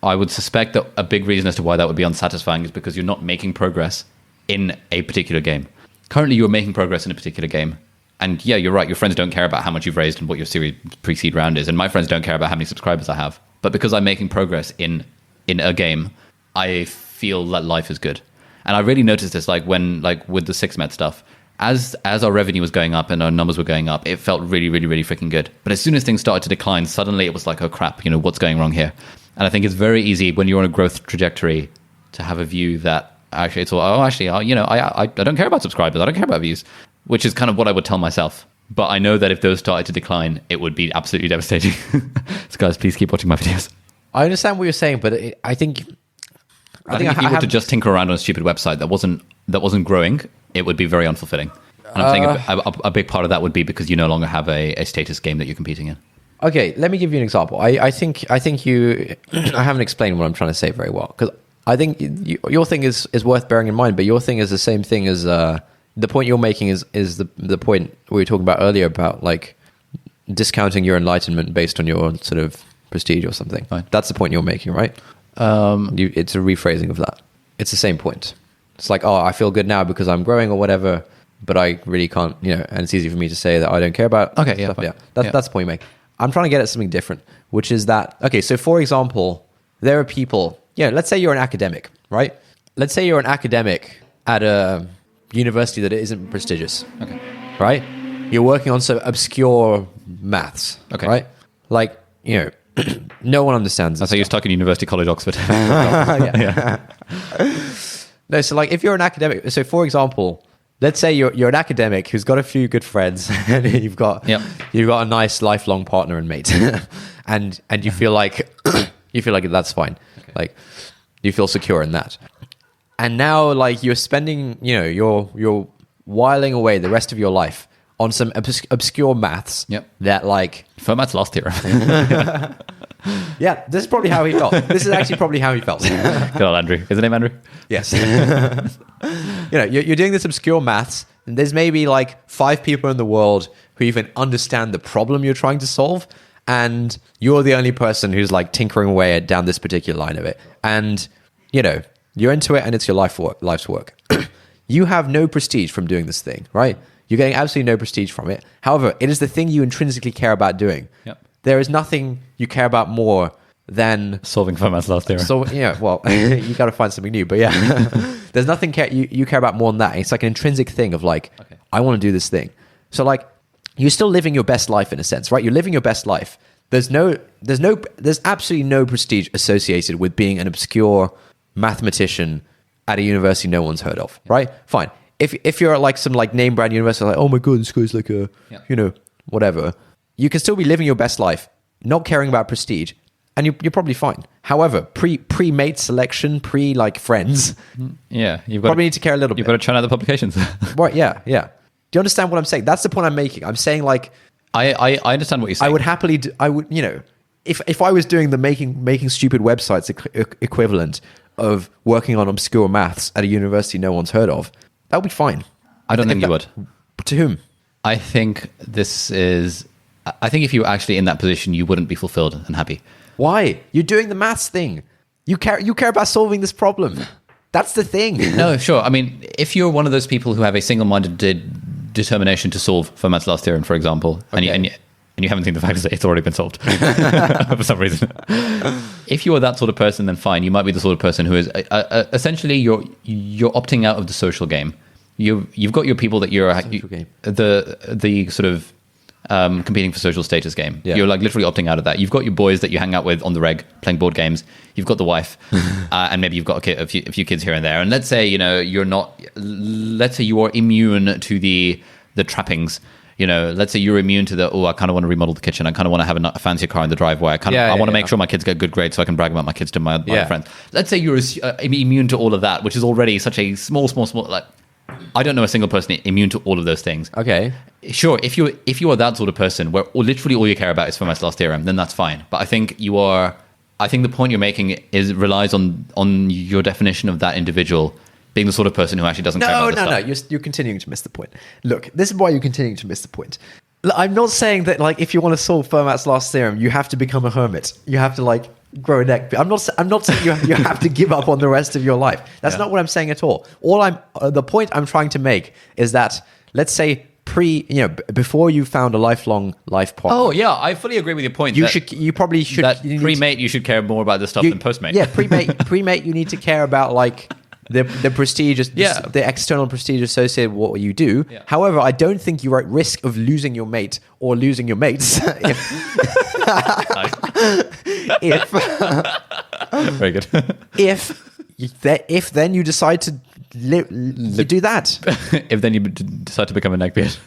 S1: I would suspect that a big reason as to why that would be unsatisfying is because you're not making progress in a particular game. Currently, you're making progress in a particular game. And yeah, you're right. Your friends don't care about how much you've raised and what your series pre-seed round is. And my friends don't care about how many subscribers I have. But because I'm making progress in a game, I feel that life is good. And I really noticed this, like with the 6met stuff, as our revenue was going up and our numbers were going up, it felt really, really, really freaking good. But as soon as things started to decline, suddenly it was like, oh crap, what's going wrong here? And I think it's very easy when you're on a growth trajectory to have a view that actually it's all, I don't care about subscribers. I don't care about views. Which is kind of what I would tell myself. But I know that if those started to decline, it would be absolutely devastating. So guys, please keep watching my videos. I
S2: understand what you're saying, but I think
S1: if you were to just tinker around on a stupid website that wasn't growing, it would be very unfulfilling. And I'm saying a big part of that would be because you no longer have a status game that you're competing in.
S2: Okay, let me give you an example. I think you I haven't explained what I'm trying to say very well, because I think your thing is worth bearing in mind, but your thing is the same thing as the point you're making is the point we were talking about earlier about like discounting your enlightenment based on your sort of prestige or something. Right. That's the point you're making, right? It's a rephrasing of that. It's the same point. It's like, oh, I feel good now because I'm growing or whatever, but I really can't, and it's easy for me to say that I don't care about.
S1: Okay, yeah,
S2: stuff. That's the point you make. I'm trying to get at something different, which is that, okay, so for example, there are people, let's say you're an academic, right? Let's say you're an academic at a university that isn't prestigious. Okay. Right? You're working on some obscure maths. Okay. Right? Like, no one understands.
S1: That's how you're stuck in University College Oxford.
S2: No, so like if you're an academic, so for example, let's say you're an academic who's got a few good friends and you've got a nice lifelong partner and mate. and you feel like that's fine. Okay. Like you feel secure in that. And now, like, you're spending, you're whiling away the rest of your life on some obscure maths that, like...
S1: Fermat's last theorem.
S2: Yeah, this is probably how he felt. This is actually probably how he felt.
S1: Good old Andrew. Is the name Andrew?
S2: Yes. You're doing this obscure maths, and there's maybe, like, 5 people in the world who even understand the problem you're trying to solve, and you're the only person who's, like, tinkering away down this particular line of it. And, you're into it and it's your life's work. You have no prestige from doing this thing, right? You're getting absolutely no prestige from it. However, it is the thing you intrinsically care about doing. Yep. There is nothing you care about more than...
S1: solving Fermat's last theorem.
S2: So, you got to find something new. But there's nothing you care about more than that. It's like an intrinsic thing of like, I want to do this thing. So like, you're still living your best life in a sense, right? You're living your best life. There's absolutely no prestige associated with being an obscure mathematician at a university no one's heard of, right? Fine. If you're at like some like name brand university, like, oh my god, this guy's like a, whatever, you can still be living your best life, not caring about prestige, and you're probably fine. However, pre-mate selection, like friends,
S1: you've got
S2: probably need to care a little bit.
S1: You've got to churn out the publications.
S2: Right? Yeah. Do you understand what I'm saying? That's the point I'm making. I'm saying like,
S1: I understand what you're saying.
S2: I would happily, if I was doing the making stupid websites equivalent of working on obscure maths at a university no one's heard of, that would be fine.
S1: I don't think you would.
S2: To whom?
S1: I think if you were actually in that position, you wouldn't be fulfilled and happy.
S2: Why? You're doing the maths thing. You care about solving this problem. That's the thing.
S1: No, sure. I mean, if you're one of those people who have a single-minded determination to solve Fermat's last theorem, for example,
S2: okay.
S1: and you haven't seen the fact that it's already been solved for some reason. If you are that sort of person, then fine. You might be the sort of person who is essentially you're opting out of the social game. You've got your people that the sort of competing for social status game. Yeah. You're like literally opting out of that. You've got your boys that you hang out with on the reg playing board games. You've got the wife, and maybe you've got a few kids here and there. And let's say you're not. Let's say you are immune to the trappings. Let's say you're immune to I kind of want to remodel the kitchen. I kind of want to have a fancier car in the driveway. I want to make sure my kids get good grades so I can brag about my kids to my friends. Let's say you're immune to all of that, which is already such a small, like, I don't know a single person immune to all of those things.
S2: Okay.
S1: Sure, if you are that sort of person where literally all you care about is Fermat's last theorem, then that's fine. But I think the point you're making relies on your definition of that individual being the sort of person who actually doesn't care about this stuff.
S2: You're continuing to miss the point. Look, this is why you're continuing to miss the point. I'm not saying that like if you want to solve Fermat's last theorem, you have to become a hermit. You have to like grow a neck. I'm not saying you have to give up on the rest of your life. That's not what I'm saying at all. The point I'm trying to make is that let's say before you found a lifelong life partner.
S1: Oh yeah, I fully agree with your point.
S2: You probably should.
S1: That pre-mate, you should care more about this stuff than post-mate.
S2: Yeah, pre-mate, you need to care about like the prestige, the external prestige associated with what you do. Yeah. However, I don't think you're at risk of losing your mate or losing your mates if
S1: very good.
S2: if then you decide to do that.
S1: If then you decide to become a neckbeard.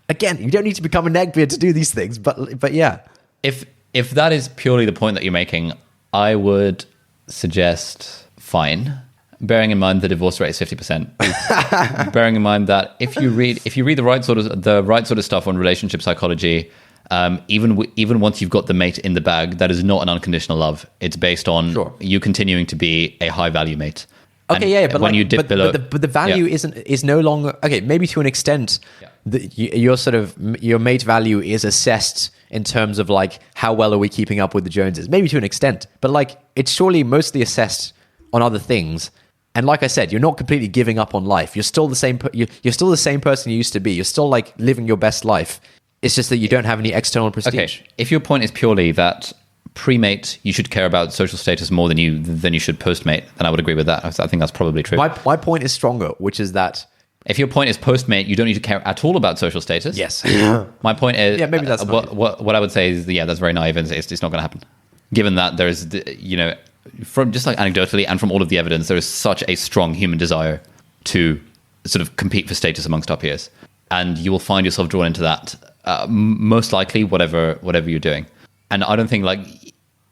S2: Again, you don't need to become a neckbeard to do these things, but yeah.
S1: If that is purely the point that you're making, I would suggest fine. Bearing in mind the divorce rate is 50%. Bearing in mind that if you read the right sort of stuff on relationship psychology, even once you've got the mate in the bag, that is not an unconditional love. It's based on you continuing to be a high value mate.
S2: Okay, but when you dip below, but the value is no longer okay. Maybe to an extent, your mate value is assessed in terms of like how well are we keeping up with the Joneses. Maybe to an extent, but like it's surely mostly assessed on other things. And like I said, you're not completely giving up on life. You're still the same. You're still the same person you used to be. You're still like living your best life. It's just that you don't have any external prestige.
S1: Okay. If your point is purely that pre-mate, you should care about social status more than you should post-mate, then I would agree with that. I think that's probably true.
S2: My point is stronger, which is that
S1: if your point is post-mate, you don't need to care at all about social status.
S2: Yes.
S1: My point is
S2: maybe that's
S1: what I would say is that's very naive and it's not going to happen. Given that there is from just like anecdotally and from all of the evidence, there is such a strong human desire to sort of compete for status amongst our peers, and you will find yourself drawn into that most likely whatever you're doing. And I don't think like,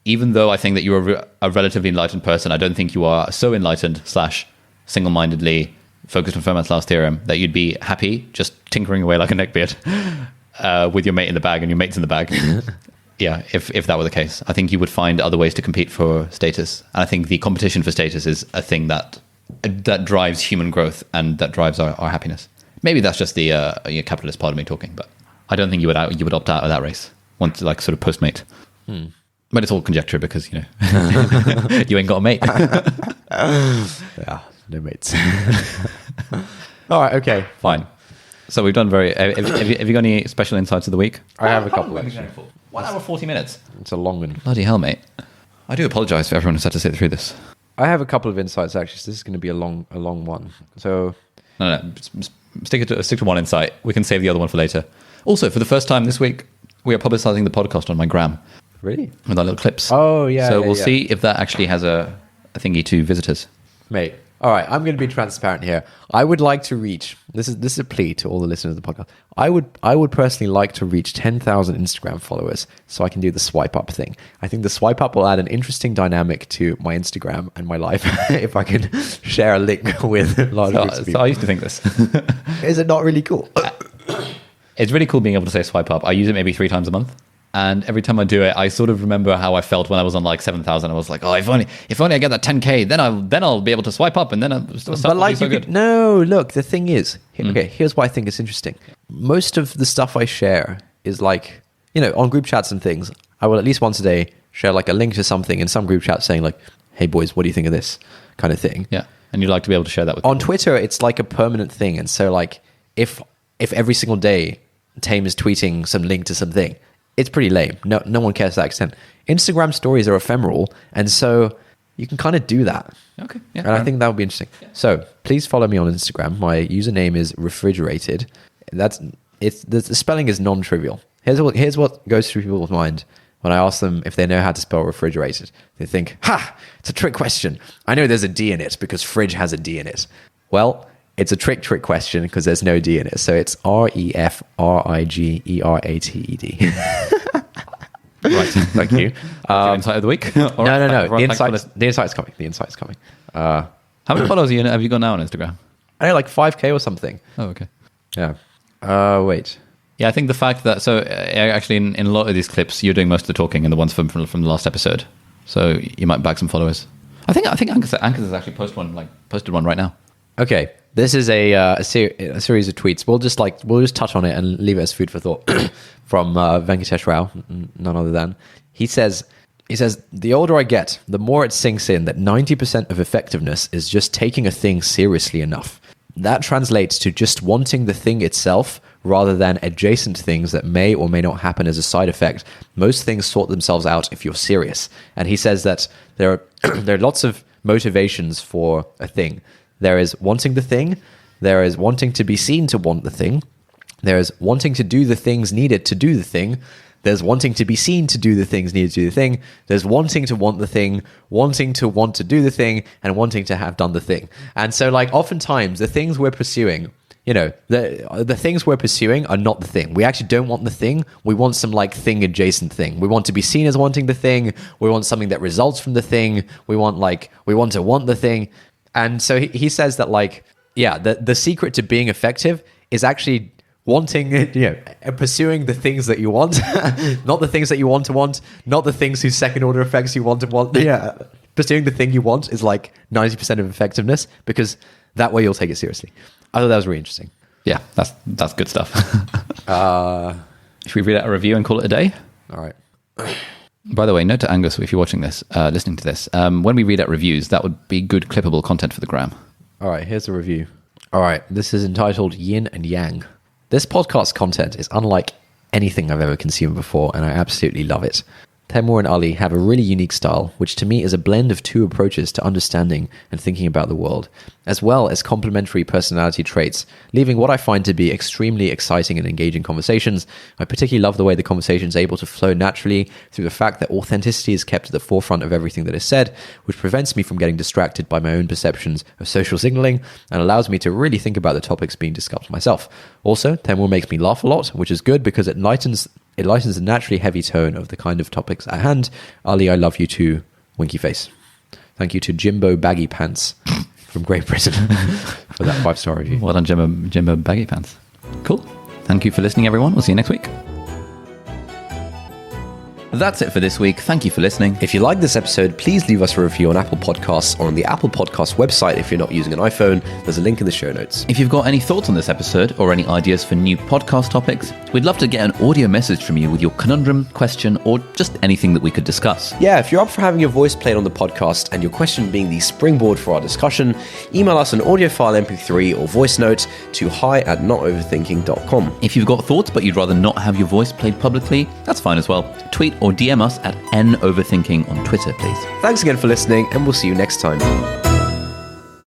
S1: even though I think that you're a relatively enlightened person, I don't think you are so enlightened / single-mindedly focused on Fermat's last theorem that you'd be happy just tinkering away like a neckbeard with your mate in the bag and your mates in the bag. Yeah, if that were the case, I think you would find other ways to compete for status. And I think the competition for status is a thing that drives human growth and that drives our happiness. Maybe that's just the capitalist part of me talking, but I don't think you would opt out of that race once like sort of postmate. But it's all conjecture because you ain't got a mate.
S2: Yeah, no mates. All right, okay, fine.
S1: So we've done have you got any special insights of the week?
S2: I have a couple.
S1: 1 hour 40 minutes.
S2: It's a long one.
S1: Bloody hell, mate. I do apologize for everyone who's had to sit through this.
S2: I have a couple of insights actually. So this is going to be a long one. So
S1: no, stick to one insight. We can save the other one for later. Also, for the first time this week, we are publicizing the podcast on my gram
S2: Really?
S1: with our little clips.
S2: Oh, yeah.
S1: So
S2: yeah,
S1: we'll
S2: yeah.
S1: see if that actually has a thingy to visitors.
S2: Mate. All right, I'm going to be transparent here. I would like to reach, this is a plea to all the listeners of the podcast. I would personally like to reach 10,000 Instagram followers so I can do the swipe up thing. I think the swipe up will add an interesting dynamic to my Instagram and my life if I can share a link with large groups of people.
S1: So I used to think this.
S2: Is it not really cool?
S1: It's really cool being able to say swipe up. I use it maybe 3 times a month. And every time I do it, I sort of remember how I felt when I was on like 7,000. I was like, oh, if only I get that 10K, then I'll be able to swipe up, and then I'll start
S2: But like
S1: so
S2: you
S1: good.
S2: could, no, look, the thing is, okay, here's why I think it's interesting. Most of the stuff I share is like, on group chats and things, I will at least once a day share like a link to something in some group chat saying like, hey boys, what do you think of this kind of thing?
S1: Yeah, and you'd like to be able to share that with
S2: On
S1: people.
S2: Twitter, it's like a permanent thing. And so like, if every single day Tame is tweeting some link to something, it's pretty lame. No one cares to that extent. Instagram stories are ephemeral, and so you can kind of do that.
S1: Okay, yeah.
S2: And I think that would be interesting. Yeah. So please follow me on Instagram. My username is refrigerated. The spelling is non-trivial. Here's what goes through people's mind when I ask them if they know how to spell refrigerated. They think, ha, it's a trick question. I know there's a D in it because fridge has a D in it. Well, it's a trick question because there's no D in it. So it's REFRIGERATED.
S1: Right.
S2: Thank you.
S1: Insight of the week?
S2: No. The insight's coming.
S1: How many followers have you got now on Instagram?
S2: I know, like 5K or something.
S1: Oh, okay.
S2: Yeah. Wait.
S1: Yeah, I think the fact that actually in a lot of these clips you're doing most of the talking, and the ones from the last episode, so you might bag some followers. I think Anchor has actually posted one right now.
S2: Okay, this is a series of tweets. We'll just touch on it and leave it as food for thought from Venkatesh Rao, none other than. He says, the older I get, the more it sinks in that 90% of effectiveness is just taking a thing seriously enough. That translates to just wanting the thing itself rather than adjacent things that may or may not happen as a side effect. Most things sort themselves out if you're serious. And he says that there are lots of motivations for a thing. There is wanting the thing. There is wanting to be seen to want the thing. There is wanting to do the things needed to do the thing. There's wanting to be seen to do the things needed to do the thing. There's wanting to want the thing, wanting to want to do the thing, and wanting to have done the thing. And so, like, oftentimes the things we're pursuing, the things we're pursuing are not the thing. We actually don't want the thing. We want some like thing adjacent thing. We want to be seen as wanting the thing. We want something that results from the thing. We want to want the thing. And so he says that, like, yeah, the secret to being effective is actually wanting, pursuing the things that you want, not the things that you want to want, not the things whose second order effects you want to want. Yeah, pursuing the thing you want is like 90% of effectiveness, because that way you'll take it seriously. I thought that was really interesting.
S1: Yeah, that's good stuff. Should we read out a review and call it a day?
S2: All right.
S1: By the way, note to Angus, if you're watching this, listening to this, when we read out reviews, that would be good clippable content for the gram.
S2: All right, here's the review. All right, this is entitled Yin and Yang. This podcast content is unlike anything I've ever consumed before, and I absolutely love it. Temur and Ali have a really unique style, which to me is a blend of two approaches to understanding and thinking about the world, as well as complementary personality traits, leaving what I find to be extremely exciting and engaging conversations. I particularly love the way the conversation is able to flow naturally through the fact that authenticity is kept at the forefront of everything that is said, which prevents me from getting distracted by my own perceptions of social signaling and allows me to really think about the topics being discussed myself. Also, Temur makes me laugh a lot, which is good because it lightens the naturally heavy tone of the kind of topics at hand. Ali, I love you too. Winky face. Thank you to Jimbo Baggy Pants from Great Britain for that 5-star review.
S1: Well done, Jimbo Baggy Pants. Cool. Thank you for listening, everyone. We'll see you next week. That's it for this week. Thank you for listening.
S2: If you like this episode, please leave us a review on Apple Podcasts or on the Apple Podcasts website if you're not using an iPhone. There's a link in the show notes.
S1: If you've got any thoughts on this episode or any ideas for new podcast topics, we'd love to get an audio message from you with your conundrum, question, or just anything that we could discuss.
S2: Yeah, if you're up for having your voice played on the podcast and your question being the springboard for our discussion, email us an audio file MP3 or voice note to hi@notoverthinking.com.
S1: If you've got thoughts but you'd rather not have your voice played publicly, that's fine as well. Tweet or DM us at NOverthinking on Twitter, please.
S2: Thanks again for listening, and we'll see you next time.